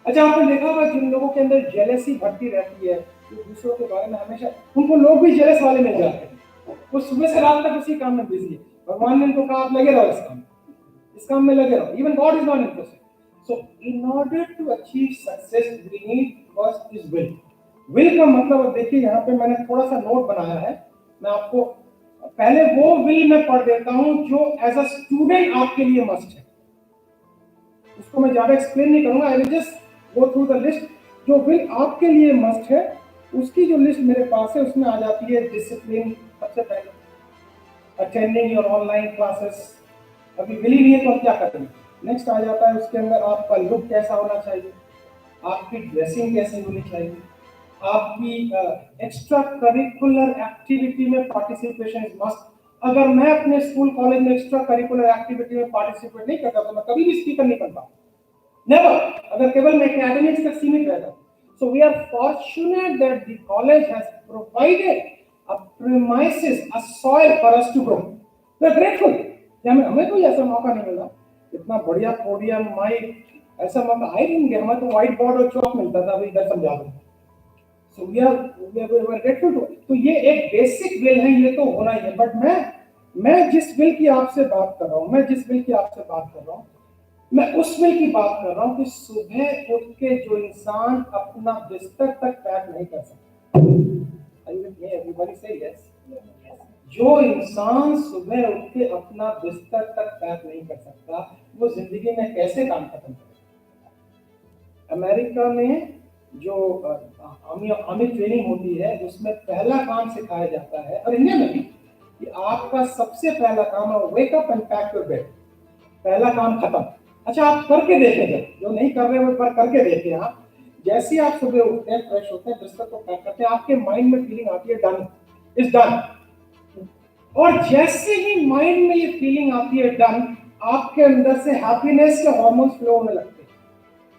अच्छा, आपने देखा होगा जिन लोगों के अंदर जेलसी भरती रहती है, जो दूसरों के बारे में हमेशा, उनको लोग भी जेलस वाले मिल जाते हैं। वो सुबह से रात तक उसी काम में बिजी है। भगवान ने उनको कहा आप लगे रहो इस काम में लगे रहो। Even God is not interested. So in order to achieve success, we need first is will. Will का मतलब देखिए, यहाँ पे मैंने थोड़ा सा नोट बनाया है, मैं आपको पहले वो will मैं पढ़ देता हूँ जो एज अ स्टूडेंट आपके लिए मस्ट है। उसको मैं ज्यादा एक्सप्लेन नहीं करूंगा, I will just go through the list. जो will आपके लिए मस्ट है, उसकी जो लिस्ट मेरे पास है उसमें आ जाती है डिसिप्लिन सबसे पहले, अटेंडिंग योर ऑनलाइन क्लासेस। अभी will ही नहीं है तो आप क्या करेंगे? नेक्स्ट आ जाता है उसके अंदर आपका लुक कैसा होना चाहिए, आपकी ड्रेसिंग कैसी होनी चाहिए, आपकी एक्स्ट्रा करिकुलर एक्टिविटी में पार्टिसिपेशन इज मस्ट। अगर मैं अपने स्कूल कॉलेज में एक्स्ट्रा करिकुलर एक्टिविटी में पार्टिसिपेट नहीं करता तो मैं कभी भी स्पीकर नहीं बनता, नेवर। अगर केवल मैं एकेडमिक्स तक सीमित रहता। So we are fortunate that the college has provided a premises, a soil for us to grow. We are grateful. हमें कोई ऐसा मौका नहीं मिला, इतना बढ़िया पोडियम, माइक, ऐसा मौका आई नहीं गया। हमें तो व्हाइट बोर्ड और चौक मिलता था, अभी इधर समझा दूं। So we are grateful. तो ये एक बेसिक विल है, ये तो होना ही है। बट मैं जिस विल की आपसे बात कर रहा हूँ, मैं उस विल की बात कर रहा हूँ कि सुबह उठ के जो इंसान अपना बिस्तर तक पैक नहीं कर सकता, everybody say yes, जो इंसान सुबह उठ के अपना बिस्तर तक पैक नहीं कर सकता, वो जिंदगी में कैसे काम खत्म करेगा? अमेरिका में जो आर्मी ट्रेनिंग होती है, उसमें पहला काम सिखाया जाता है, और इंडिया में भी, कि आपका सबसे पहला काम है wake up and pack your bed. पहला काम खत्म। अच्छा, आप करके देखें, जो नहीं कर रहे वो पर करके देखें। आप जैसे आप सुबह उठते हैं, फ्रेश होते हैं, बिस्तर को पैक करते हैं, आपके माइंड में फीलिंग आती है डन, इज डन। और जैसे ही माइंड में ये फीलिंग आती है डन, आपके अंदर से हैप्पीनेस के हार्मोन्स फ्लो होने लगते हैं,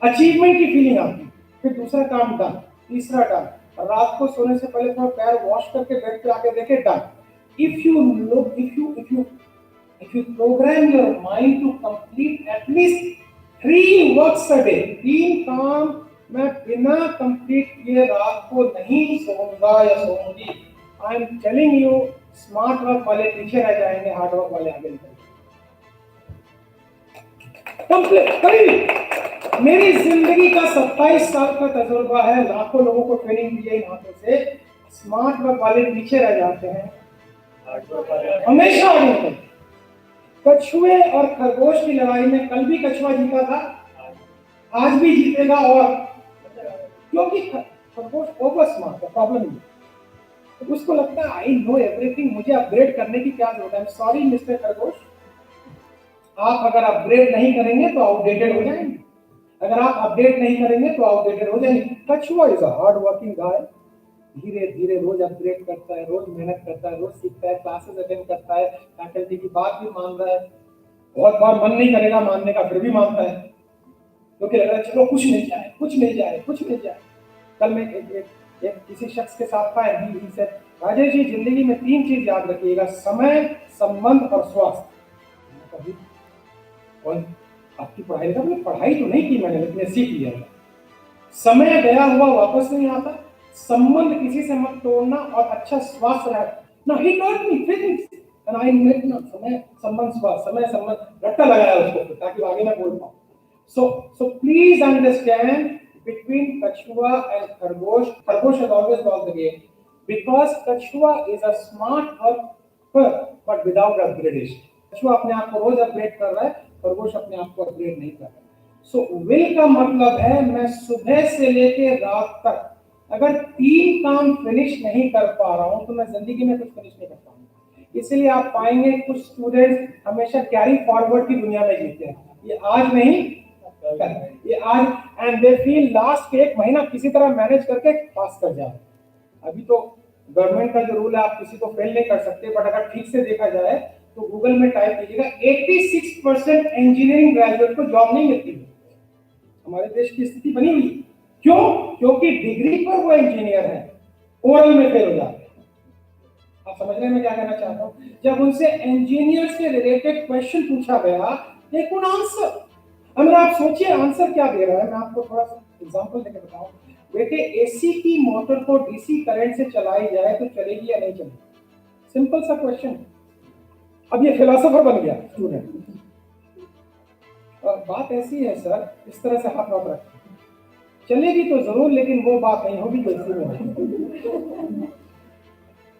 अचीवमेंट की फीलिंग आती है। फिर दूसरा काम डन, तीसरा डन, रात को सोने से पहले थोड़ा पैर वॉश करके बेड पे आके देखे, done. If you look if you program your mind to complete at least 3 works a day, 3 काम मैं बिना कंप्लीट किए रात को नहीं सोऊंगा या सोऊंगी, I am telling you, smart work वाले पीछे रह जाएंगे, हार्ड वर्क वाले आगे निकल कंप्लीट करेंगे। मेरी जिंदगी का 27 साल का तजुर्बा है, लाखों लोगों को ट्रेनिंग दी है इन हाथों से। स्मार्ट वर्क वाले पीछे रह जाते हैं, हमेशा आगे निकलते। कछुए और खरगोश की लड़ाई में कल भी कछुआ जीता था, आज भी जीतेगा, और क्योंकि खरगोश ओवर स्मार्ट है, प्रॉब्लम नहीं। तो उसको लगता है आई नो एवरीथिंग, मुझे अपग्रेड करने की क्या जरूरत है। सॉरी मिस्टर खरगोश, आप अगर अपग्रेड नहीं करेंगे तो आउटडेटेड हो जाएंगे, अगर आप अपडेट नहीं करेंगे तो आउटडेटेड हो जाएंगे। कछुआ इज अ हार्ड वर्किंग गाय, धीरे धीरे रोज अपग्रेड करता है, रोज मेहनत करता है, रोज सीखता है, क्लासेस अटेंड करता है, फैकल्टी की बात भी मान रहा है। बहुत बार मन नहीं करेगा मानने का, फिर भी मानता है, क्योंकि लग रहा है चलो कुछ मिल जाए, कुछ मिल जाए, कुछ मिल जाए। कल मैं एक किसी शख्स के साथ था, ही सेड, राजेश जी जिंदगी में 3 चीज याद रखिएगा, समय, संबंध और स्वास्थ्य। और आपकी पढ़ाई का, पढ़ाई तो नहीं की मैंने, लेकिन सीख लिया। समय गया हुआ वापस नहीं आता, संबंध किसी से मत तोड़ना, और अच्छा स्वास्थ्य रखना। He told me physics and I made ना, समय संबंध स्वास्थ्य, समय संबंध रट्टा लगाया उसको ताकि आगे मैं बोल पाऊं। So please understand, between Kachua and Khargosh, Khargosh has always lost the game because Kachua is a smart worker but without upgradation. Kachua अपने आप को रोज अपग्रेड कर रहा है, खरगोश अपने आप को अपग्रेड नहीं कर रहा। So will का मतलब है मैं सुबह से लेके रात तक अगर 3 काम फिनिश नहीं कर पा रहा हूं तो मैं जिंदगी में कुछ फिनिश नहीं कर पाऊंगा। इसलिए आप पाएंगे कुछ स्टूडेंट्स हमेशा कैरी फॉरवर्ड की दुनिया में जीते हैं, ये आज नहीं, ये आज, एंड दे फील लास्ट के 1 महीना किसी तरह मैनेज करके पास कर जाए। अभी तो गवर्नमेंट का जो रूल है, आप किसी को फेल नहीं कर सकते, बट अगर ठीक से देखा जाए तो गूगल में टाइप कीजिएगा 86% इंजीनियरिंग ग्रेजुएट को जॉब नहीं मिलती है। हमारे देश की स्थिति बनी हुई, क्यों? क्योंकि डिग्री पर वो इंजीनियर है, ओरल में फेल हो जाते हैं। आप समझ रहे हैं मैं क्या कहना चाहता हूं? जब उनसे इंजीनियर से रिलेटेड क्वेश्चन पूछा गया, दे कुड आंसर। अगर आप सोचिए आंसर क्या दे रहा है, मैं आपको थोड़ा सा एग्जांपल देकर बताऊं। बेटे, एसी की मोटर को डीसी करंट से चलाई जाए तो चलेगी या नहीं चलेगी? सिंपल सा क्वेश्चन। अब ये फिलोसोफर बन गया स्टूडेंट। और बात ऐसी है सर, इस तरह से हाथ मत रखिए, चलेगी तो जरूर, लेकिन वो बात नहीं होगी जैसी में।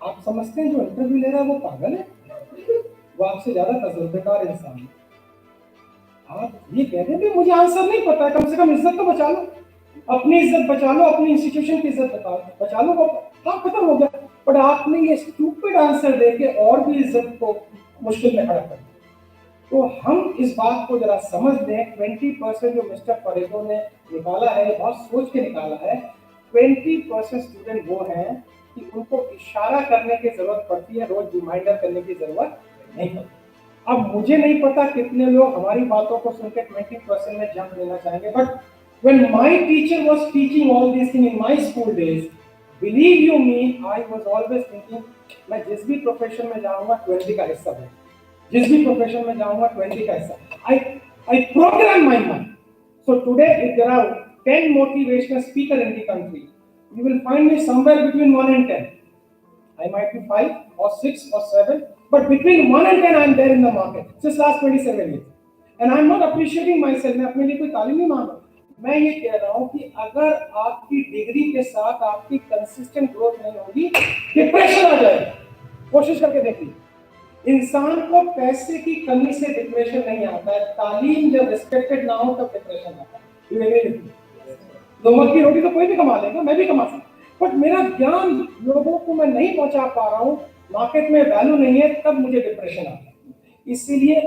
आप समझते हैं जो इंटरव्यू ले रहा है वो पागल है, वो आपसे ज्यादा तजुर्बेकार इंसान है। आप ये कहते हैं मुझे आंसर नहीं पता है, कम से कम इज्जत तो बचा लो, अपनी इज्जत बचा लो, अपनी इंस्टीट्यूशन की इज्जत बचा लो, वो काम खत्म हो गया। बट आपने ये स्टूपिड आंसर देके और भी इज्जत को मुश्किल में खड़ा कर दिया। तो हम इस बात को जरा समझ लें, 20% जो मिस्टर परेटो ने निकाला है, बहुत सोच के निकाला है। 20% स्टूडेंट वो हैं कि उनको इशारा करने की जरूरत पड़ती है, रोज रिमाइंडर करने की जरूरत नहीं पड़ती। अब मुझे नहीं पता कितने लोग हमारी बातों को सुनकर 20% में जंप लेना चाहेंगे, but when my teacher was teaching all these things in my school days, believe you me, I was always thinking मैं जिस भी प्रोफेशन में जाऊंगा 20 का हिस्सा है, जिस भी प्रोफेशन में जाऊंगा 20 का हिस्सा। I program my mind. So today if there are 10 motivational speaker in the country, you will find me somewhere between 1 and 10. I might be 5 or 6 or 7, but between 1 and 10 I am there in the market since last 27 years. And I am not appreciating myself. मैं अपने लिए कोई तालीम नहीं मांग रहा, मैं ये कह रहा हूँ कि अगर आपकी डिग्री के साथ आपकी कंसिस्टेंट ग्रोथ नहीं होगी, डिप्रेशन आ जाएगा। कोशिश करके देखिए, इंसान को पैसे की कमी से डिप्रेशन नहीं आता है, तालीम जब रिस्पेक्टेड ना हो तब डिप्रेशन आता है। दो वक्त की रोटी तो कोई भी कमा लेगा, मैं भी कमा सकता, बट मेरा ज्ञान लोगों को मैं नहीं पहुंचा पा रहा हूँ, मार्केट में वैल्यू नहीं है, तब मुझे डिप्रेशन आता है। इसीलिए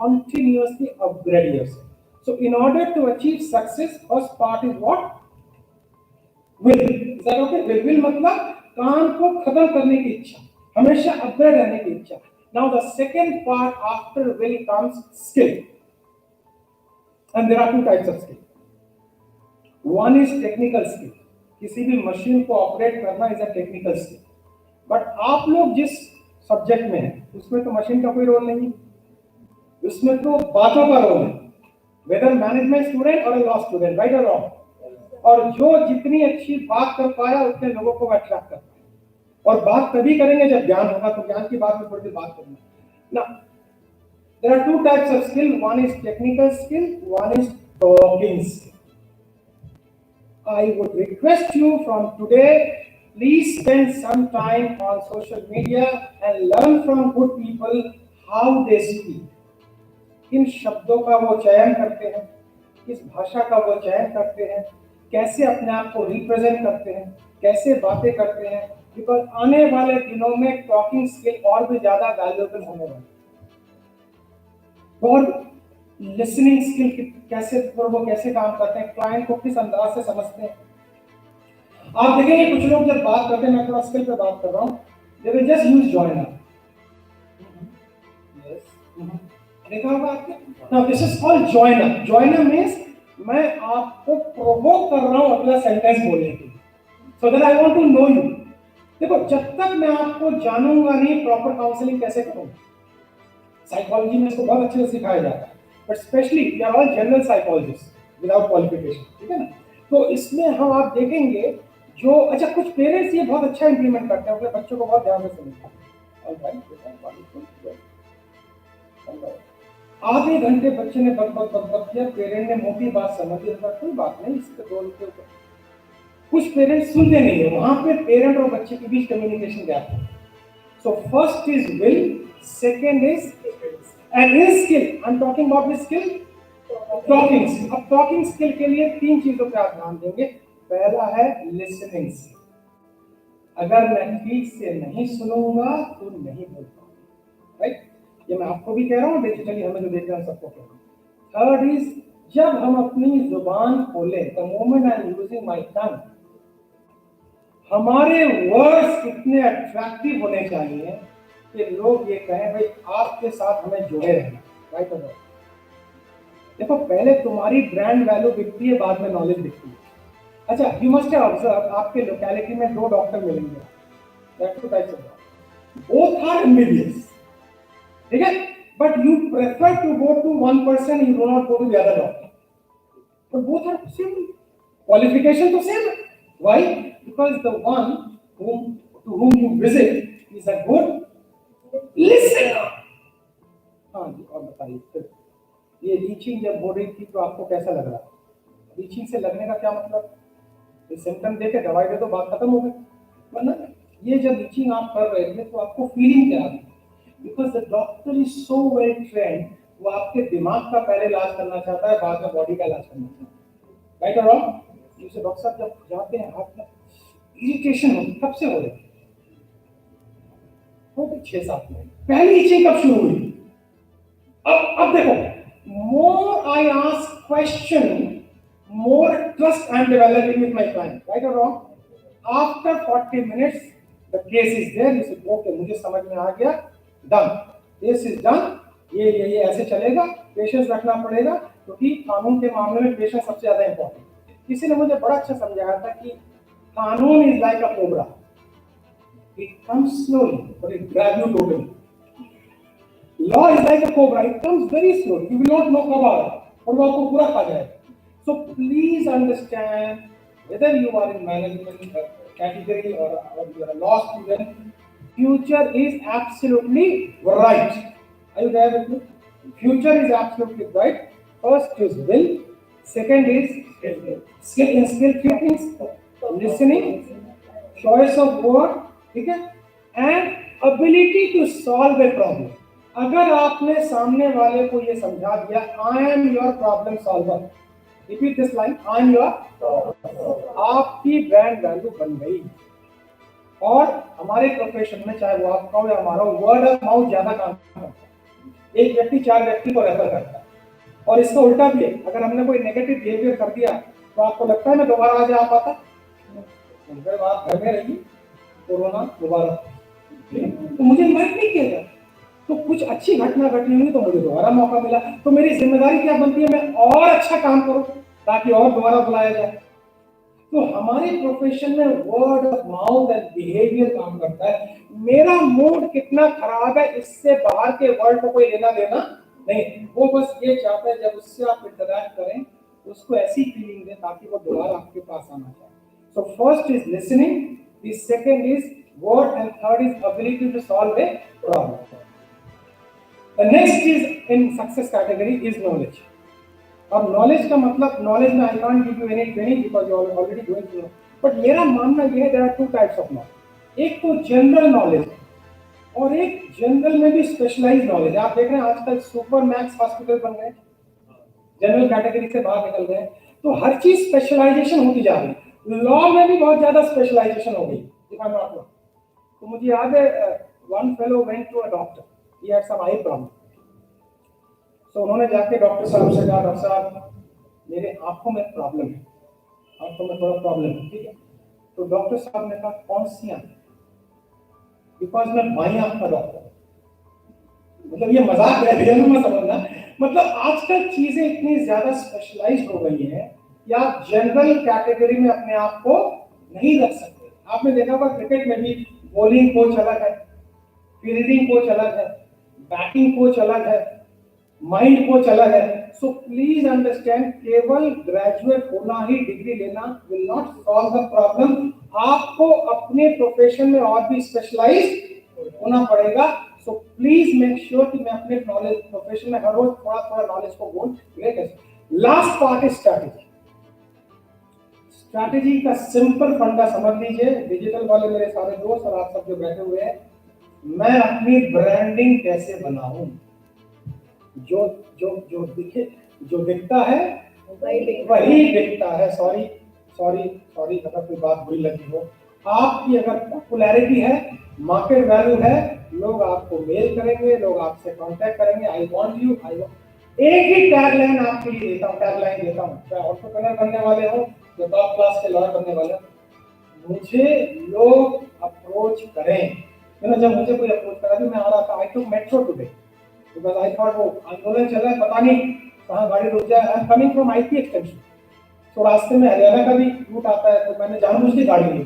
continuously upgrade yourself. So in order to achieve success, first part is what? Will. Is that okay? Will मतलब काम को खत्म करने की इच्छा, हमेशा अपग्रेड रहने की इच्छा। Now the second part after will comes skill, and there are two types of skill. One is technical skill, किसी भी मशीन को ऑपरेट करना is a technical skill. But आप लोग जिस सब्जेक्ट में हैं उसमें तो मशीन का कोई रोल नहीं है, उसमें तो बातों का रोल है, वेदर मैनेजमेंट स्टूडेंट और लॉ स्टूडेंट, राइट और रॉन्ग। और जो जितनी अच्छी बात कर पाया उतने लोगों को अट्रैक्ट कर पाया। और बात तभी करेंगे जब ज्ञान होगा, तो ज्ञान की बात में थोड़ी देर बात करेंगे ना। There are two types of skill, one is technical skill, one is talking skill. I would request you from today, please spend some time on social media and learn from good people how they speak. किन शब्दों का वो चयन करते हैं, किस भाषा का वो चयन करते हैं, कैसे अपने आप को रिप्रेजेंट करते हैं, कैसे बातें करते हैं, बिकॉज आने वाले दिनों में टॉकिंग स्किल और भी ज्यादा वैल्यूएबल होने वाली है। और लिसनिंग स्किल कैसे, वो कैसे काम करते हैं, क्लाइंट को किस अंदाज से समझते हैं। आप देखेंगे कुछ लोग जब बात करते हैं, मैं थोड़ा स्किल पे बात कर रहा हूँ, they will just use joiner. Yes, देखा होगा आपने। Now this is called joiner. Joiner means मैं आपको प्रोवोक कर रहा हूँ अगला सेंटेंस बोलने के लिए, so that I want to know you. देखो, जब तक मैं आपको जानूंगा नहीं, प्रॉपर काउंसलिंग कैसे करूंगा? साइकोलॉजी में इसको बहुत अच्छे से सिखाया जाता है, but specially we are all general psychologist without qualification, ठीक है ना। तो इसमें हम आप देखेंगे जो, अच्छा कुछ पेरेंट्स ये बहुत अच्छा इंप्लीमेंट करते हैं, अपने बच्चों को बहुत ध्यान से सुनते हैं। आधे घंटे बच्चे ने बक बक बक बक किया, पेरेंट ने मोटी बात समझ लिया, कोई बात नहीं, इसके दो के ऊपर। कुछ पेरेंट्स सुनते नहीं है, वहां पे पेरेंट और बच्चे के बीच कम्युनिकेशन गैप है। सो first is will, second is and his skill. I am talking about his skill, talking skill. अब टॉकिंग स्किल के लिए तीन चीजों पे आप ध्यान देंगे। पहला है लिसनिंग स्किल, अगर मैं ठीक से नहीं सुनूंगा तो नहीं बोल पाऊंगा, राइट। ये मैं आपको भी कह रहा हूँ, डिजिटली हमें जो देख रहे हैं सबको कह रहा हूँ। थर्ड इज, जब हम अपनी जुबान खोले, the moment I am using my टंग, हमारे वर्ड्स इतने अट्रैक्टिव होने चाहिए कि लोग ये कहें भाई आपके साथ हमें जुड़े रहना, राइट। देखो, पहले तुम्हारी ब्रांड वैल्यू दिखती है, बाद में नॉलेज दिखती है। अच्छा, यू मस्ट हैव ऑब्जर्व, आपके लोकेलिटी में दो डॉक्टर मिलेंगे, that two types of doctor, both are MBBS, ठीक है, but you prefer to go to one person, you do not go to the other doctor, but both are same, qualification तो same है। Why? Because the one to whom you visit is a good listener। हाँ जी, और बताइए फिर, ये reaching जब हो रही थी तो आपको कैसा लग रहा? रीचिंग से लगने का क्या मतलब? ये सिम्टम देके दवाई दे दो, बात खत्म हो गई, वरना ये जब रीचिंग आप कर रहे थे तो आपको फीलिंग क्या आई? Because the doctor is so well trained, वो आपके दिमाग का पहले इलाज करना चाहता है, बाद में बॉडी का इलाज करना चाहता है, राइट और रॉन्ग? जैसे डॉक्टर साहब जब जाते हैं, हाथ में इरिटेशन होती, कब से हो रही? हो गई 6-7 महीने। पहली इचिंग कब शुरू हुई? अब देखो, more I ask question, more trust I am developing with my client, right or wrong? After 40 minutes, the case is there. You say, okay, मुझे समझ में आ गया, done. This is done. ये ऐसे चलेगा, पेशेंस रखना पड़ेगा, क्योंकि कानून के मामले में पेशेंस सबसे ज्यादा इंपॉर्टेंट। किसी ने मुझे बड़ा अच्छा समझाया था कि कानून is like a cobra. It comes slowly, but it grabs you totally. Law is like a cobra. It comes very slowly. You will not know कब आ रहा है, और वो आपको पूरा खा जाएगा। So please understand, whether you are in management category or you are a law student, future is absolutely right. Are you there with me? Future is absolutely right. First is will, second is skill. In skill, few things: listening, choice of word, ठीक है, and ability to solve a problem. अगर आपने सामने वाले को ये समझा दिया, I am your problem solver. Repeat this line, I am your, आपकी ब्रांड वैल्यू बन गई। और हमारे प्रोफेशन में, चाहे वो आपका हो या हमारा, वर्ड ऑफ माउथ ज्यादा काम करता है। एक व्यक्ति 4 व्यक्ति को रेफर करता है। और इसका उल्टा भी है, अगर हमने कोई नेगेटिव बिहेवियर कर दिया तो आपको लगता है मैं दोबारा आज आ पाता? अगर आप घर में रहिए, कोरोना दोबारा, तो मुझे इन्वाइट नहीं किया गया, तो कुछ अच्छी घटना घटनी हुई तो मुझे दोबारा मौका मिला, तो मेरी जिम्मेदारी क्या बनती है, मैं और अच्छा काम करूं ताकि और दोबारा बुलाया जाए। तो हमारे प्रोफेशन में word of mouth and behaviour काम करता है। मेरा मूड कितना खराब है इससे बाहर के वर्ल्ड को कोई लेना देना नहीं, वो बस ये चाहता है जब उससे आप इंटरैक्ट करें उसको ऐसी फीलिंग दे ताकि वो दोबारा आपके पास आना चाहे। So first is listening, the second is word and third is ability to solve a problem. The next is in success category is knowledge. अब नॉलेज का मतलब, नॉलेज में I can't give you any training because you are already going through, but मेरा मानना यह है there are 2 types of knowledge. एक तो जनरल नॉलेज और एक जनरल में भी स्पेशलाइज्ड नॉलेज। आप देख रहे हैं आजकल सुपर मैक्स हॉस्पिटल बन गए, जनरल कैटेगरी से बाहर निकल गए, तो हर चीज स्पेशलाइजेशन होती जा रही है। लॉ में भी बहुत ज्यादा स्पेशलाइजेशन हो गई। तो मुझे याद है one fellow went to a doctor, he had some eye problem. तो उन्होंने जाके डॉक्टर साहब से कहा, डॉक्टर साहब मेरे आंखों में प्रॉब्लम है, आंखों में थोड़ा प्रॉब्लम है, ठीक है। तो डॉक्टर साहब ने कहा कौन सी आंख? बिकॉज मैं बाई आंख का डॉक्टर, मतलब ये मजाक है, रियल में समझना। मतलब आजकल चीजें इतनी ज्यादा स्पेशलाइज्ड हो गई है कि आप जनरल कैटेगरी में अपने आप को नहीं रख सकते। आपने देखा होगा क्रिकेट में भी बॉलिंग कोच अलग है, फील्डिंग कोच अलग है, बैटिंग कोच अलग है, माइंड कोच अलग है। सो प्लीज अंडरस्टैंड, केवल ग्रेजुएट होना ही, डिग्री लेना will not solve the problem. आपको अपने प्रोफेशन में और भी स्पेशलाइज होना पड़ेगा। सो प्लीज मेक श्योर कि मैं अपने नॉलेज प्रोफेशन में हर रोज थोड़ा थोड़ा नॉलेज को gain. Last part is strategy. Strategy का सिंपल फंडा समझ लीजिए, डिजिटल वाले मेरे सारे दोस्त और आप सब जो बैठे हुए हैं, मैं अपनी ब्रांडिंग कैसे बनाऊं? जो जो जो दिखे, जो दिखता है वही दिखता है। सॉरी सॉरी सॉरी अगर कोई बात बुरी लगी हो। आपकी अगर पॉपुलैरिटी है, मार्केट वैल्यू है, लोग आपको मेल करेंगे, लोग आपसे कांटेक्ट करेंगे, I want you, I want. एक ही टैगलाइन आपके लिए देता हूँ, टैगलाइन देता हूँ, चाहे एंटरप्रेन्योर बनने वाले हो या टॉप क्लास के लॉयर बनने वाले हो, मुझे लोग अप्रोच करें। जब मुझे कोई अप्रोच करा, मैं आ रहा था, I took metro today because I thought वो आंदोलन चल रहा है, पता नहीं कहाँ गाड़ी रुक जाए। I am coming from IP extension, तो रास्ते में हरियाणा का भी रूट आता है, तो मैंने जानबूझ के गाड़ी ली।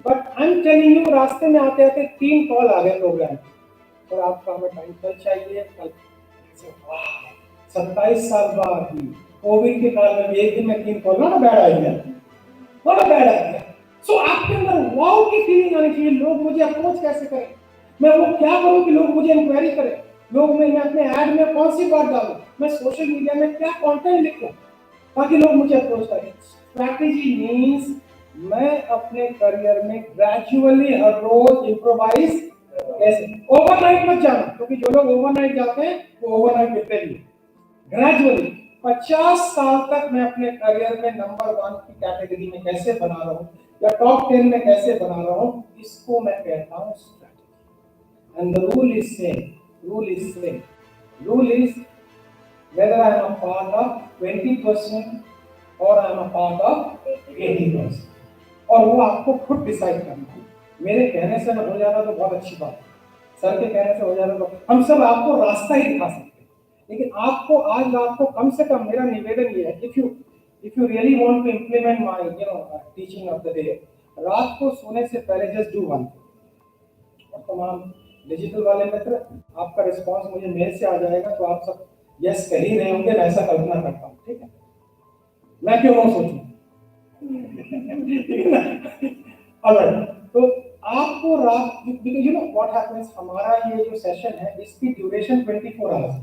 But I am telling you, रास्ते में आते आते 3 कॉल आ गए प्रोग्राम, और आपका हमें टाइम कल चाहिए, कल। 27 साल बाद भी कोविड के काल में भी एक दिन में 3 call, not a bad idea, not a bad idea. So आपके अंदर वाओ की फीलिंग आनी चाहिए, लोग मुझे अप्रोच कैसे करें, मैं वो क्या करूं कि लोग मुझे इंक्वायरी करें, लोग मैं अपने ऐड में कौन सी बात डालूं, मैं सोशल मीडिया में क्या कंटेंट लिखूं ताकि लोग मुझे अप्रोच करें। स्ट्रैटेजी मींस मैं अपने करियर में ग्रेजुअली हर रोज इम्प्रोवाइज कैसे, ओवरनाइट मत जाना, क्योंकि जो लोग ओवरनाइट जाते हैं वो ओवरनाइट गिरते भी। ग्रेजुअली 50 साल तक मैं अपने करियर में नंबर 1 की कैटेगरी में कैसे बना रहा हूं या टॉप 10 में कैसे बना रहा हूं, इसको मैं कहता हूं strategy. And the rule is same, rule is same. Rule is whether I am a part of 20% or I am a part of 80%, और वो आपको खुद डिसाइड करना है। मेरे कहने से हो जाता तो बहुत अच्छी बात है, सर के कहने से हो जाता तो हम सब आपको रास्ता ही दिखा सकते हैं, लेकिन आपको आज रात को कम से कम, मेरा निवेदन ये है, if you really want to implement my teaching of the day, रात को सोने से पहले just do one thing। और तमाम डिजिटल वाले मित्र, आपका रिस्पांस मुझे मेल से आ जाएगा, तो आप सब यस कर ही रहे होंगे, मैं ऐसा कल्पना करता हूँ, ठीक है। मैं क्यों ना सोचूं, ठीक है ना। अलग तो आपको रात, यू नो व्हाट हैपेंस, हमारा ये जो सेशन है इसकी ड्यूरेशन 24 आवर्स है,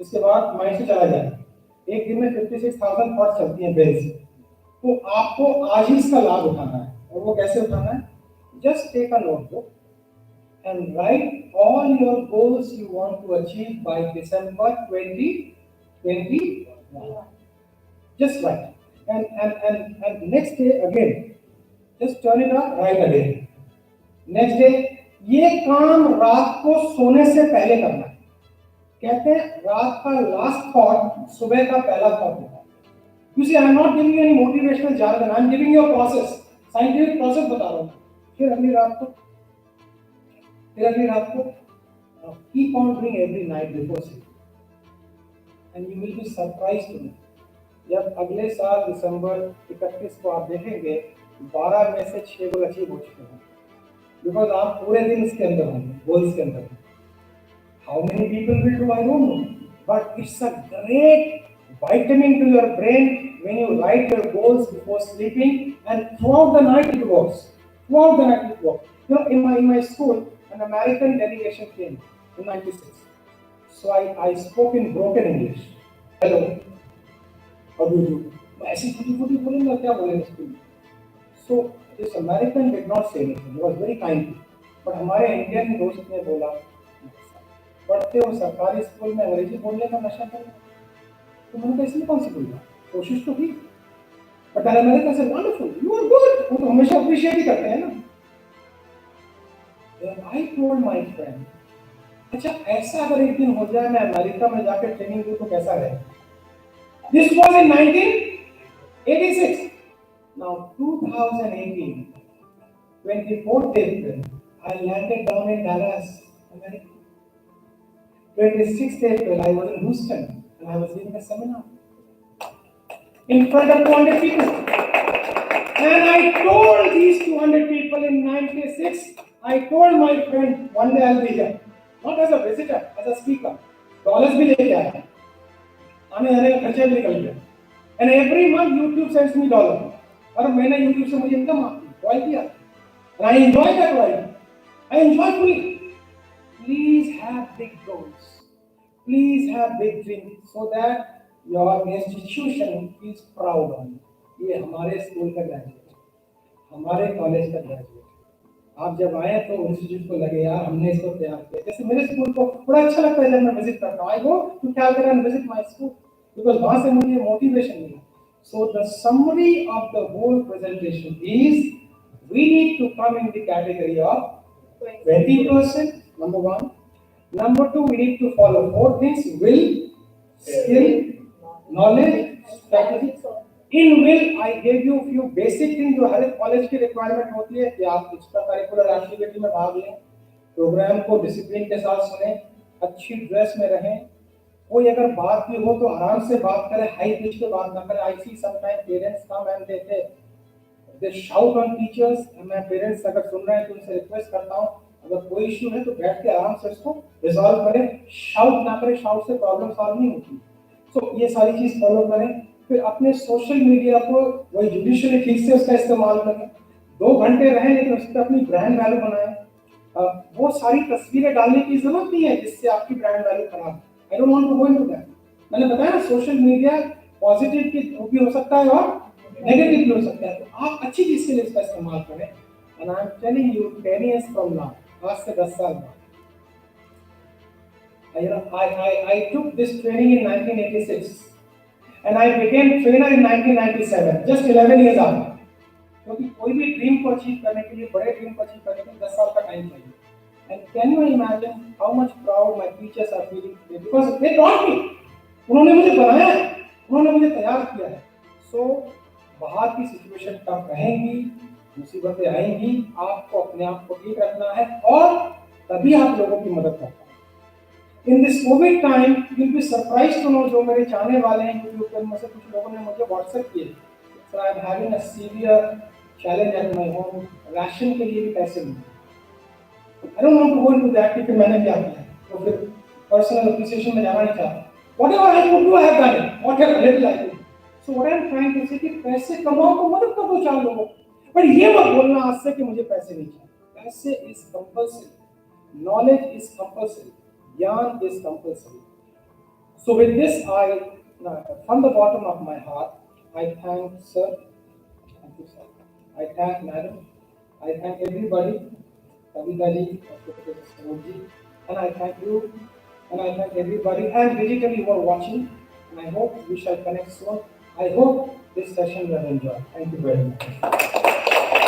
इसके बाद माइंड से चला जाएगा। एक दिन में 56,000 थॉट्स चलती हैं ब्रेन से, तो आपको आज ही इसका लाभ उठाना है। और वो कैसे उठाना है? Just take a notebook and write all your goals you want to achieve by December 2021. Just write. And next day again, just turn it on, write again. Next day, ये काम रात को सोने से पहले करना है। कहते हैं रात का लास्ट थॉट सुबह का पहला थॉट होता है। You see, I am not giving you any motivational jargon. I am giving you a process, scientific process बता रहा हूँ। फिर अगली रात को keep on doing every night before sleep, and you will be surprised to know जब अगले साल दिसंबर 31 को आप देखेंगे 12 में से 6 गोल अचीव हो चुके हैं, बिकॉज आप पूरे दिन इसके अंदर होंगे, गोल्स के अंदर। How many people will do I don't no, but it's a great vitamin to your brain when you write your goals before sleeping, and throughout the night it works. Throughout the night it works. You know, in my school, an American delegation came in '96. So I spoke in broken English. Hello, how do you do? ऐसी फुटी बोलेंगे क्या बोलेंगे school में? So this American did not say anything. He was very kind. But हमारे Indian दोस्त ने बोला, पढ़ते हो सरकारी स्कूल में अंग्रेजी बोलने का नशा करो। तो मैंने कहा इसमें कौन सी बुरी बात, कोशिश तो की। बट अमेरिका से वंडरफुल, यू आर गुड, वो तो हमेशा अप्रिशिएट ही करते हैं ना। आई टोल्ड माय फ्रेंड, अच्छा ऐसा अगर एक दिन हो जाए मैं अमेरिका में जाकर ट्रेनिंग दूं तो कैसा रहेगा? This was in 1986. Now 2018, 24th April, I landed down in Dallas, America. 26th April, I was in Houston and I was giving a seminar in front of 200 people. And I told these 200 people in 96, I told my friend, one day I'll be here. Not as a visitor, as a speaker. Dollars भी लेके आया, आने जाने का खर्चा भी निकल गया. And every month YouTube sends me $. और मैंने YouTube से मुझे इनकम आती है, रॉयल्टी आती है. And I enjoy that ride. I enjoy fully. Please have big goals. Please have big dreams so that your institution is proud on you. ये हमारे स्कूल का ग्रेजुएट, हमारे कॉलेज का ग्रेजुएट। आप जब आए तो इंस्टीट्यूट को लगे यार हमने इसको तैयार किया। जैसे मेरे स्कूल को बड़ा अच्छा लगता है जब मैं विजिट करता हूँ। I go to Calcutta and visit my school because वहां से मुझे मोटिवेशन मिला। So the summary of the whole presentation is we need to come in the category of 20%, number one. Number two, we need to follow 4 things: will, skill, knowledge, strategy. In will, I gave you few basic things जो हर एक college की requirement होती है कि आप extra curricular activity में भाग लें, प्रोग्राम को डिसिप्लिन के साथ सुने, अच्छी ड्रेस में रहें, कोई अगर बात भी हो तो आराम से बात करें, हाई पिच पे बात ना करें। I see sometime parents come and they shout on teachers. मैं पेरेंट्स अगर सुन रहे हैं तो उनसे रिक्वेस्ट करता हूँ अगर कोई इश्यू है तो बैठ के आराम से उसको रिजॉल्व करें, शाउट ना करें, शाउट से प्रॉब्लम सॉल्व नहीं होती। सो ये सारी चीज फॉलो करें। फिर अपने सोशल मीडिया को वही जुडिशियली ठीक से उसका इस्तेमाल करें। 2 घंटे रहें लेकिन उस पर अपनी ब्रांड वैल्यू बनाएं। वो सारी तस्वीरें डालने की जरूरत नहीं है जिससे आपकी ब्रांड वैल्यू खराब हो। I don't want to go into that. मैंने बताया ना सोशल मीडिया पॉजिटिव की भी हो सकता है और नेगेटिव भी हो सकता है, तो आप अच्छी चीज के लिए इसका इस्तेमाल करें। And I'm telling you 10 years from now, आज से 10 साल बाद, I took this training in 1986 and I became trainer in 1997, just 11 years after. क्योंकि कोई भी ड्रीम को अचीव करने के लिए, बड़े ड्रीम को अचीव करने के लिए 10 साल का टाइम चाहिए। And can you imagine how much proud my teachers are feeling today because they taught me. उन्होंने मुझे बनाया है, उन्होंने मुझे तैयार किया है। So बाहर की सिचुएशन टफ रहेंगी, मुसीबतें आएंगी, आपको अपने आप को ठीक रखना है और तभी आप लोगों की मदद कर पाएंगे। In this COVID time, you'll be surprised to know जो मेरे चाहने वाले हैं YouTube पर, में से कुछ लोगों ने मुझे WhatsApp किए, Sir, I'm having a severe challenge at my home. Ration के लिए भी पैसे नहीं। I don't want to go into that कि मैंने क्या किया, तो फिर personal appreciation में जाना नहीं चाहता। Whatever I could do, I have done it. Whatever little I could. So what I'm trying to say कि पैसे कमाओ तो मदद कर दो 4 लोगों को, पर ये मत बोलना आज से कि मुझे पैसे नहीं चाहिए। पैसे is compulsory, knowledge is compulsory, ज्ञान is compulsory. So with this, from the bottom of my heart, I thank sir, thank you sir, I thank madam, I thank everybody. Kavita ji, Professor Saroj ji, and I thank you, and I thank everybody, and digitally who are watching, and I hope we shall connect soon. I hope this session you have enjoyed. Thank you very much.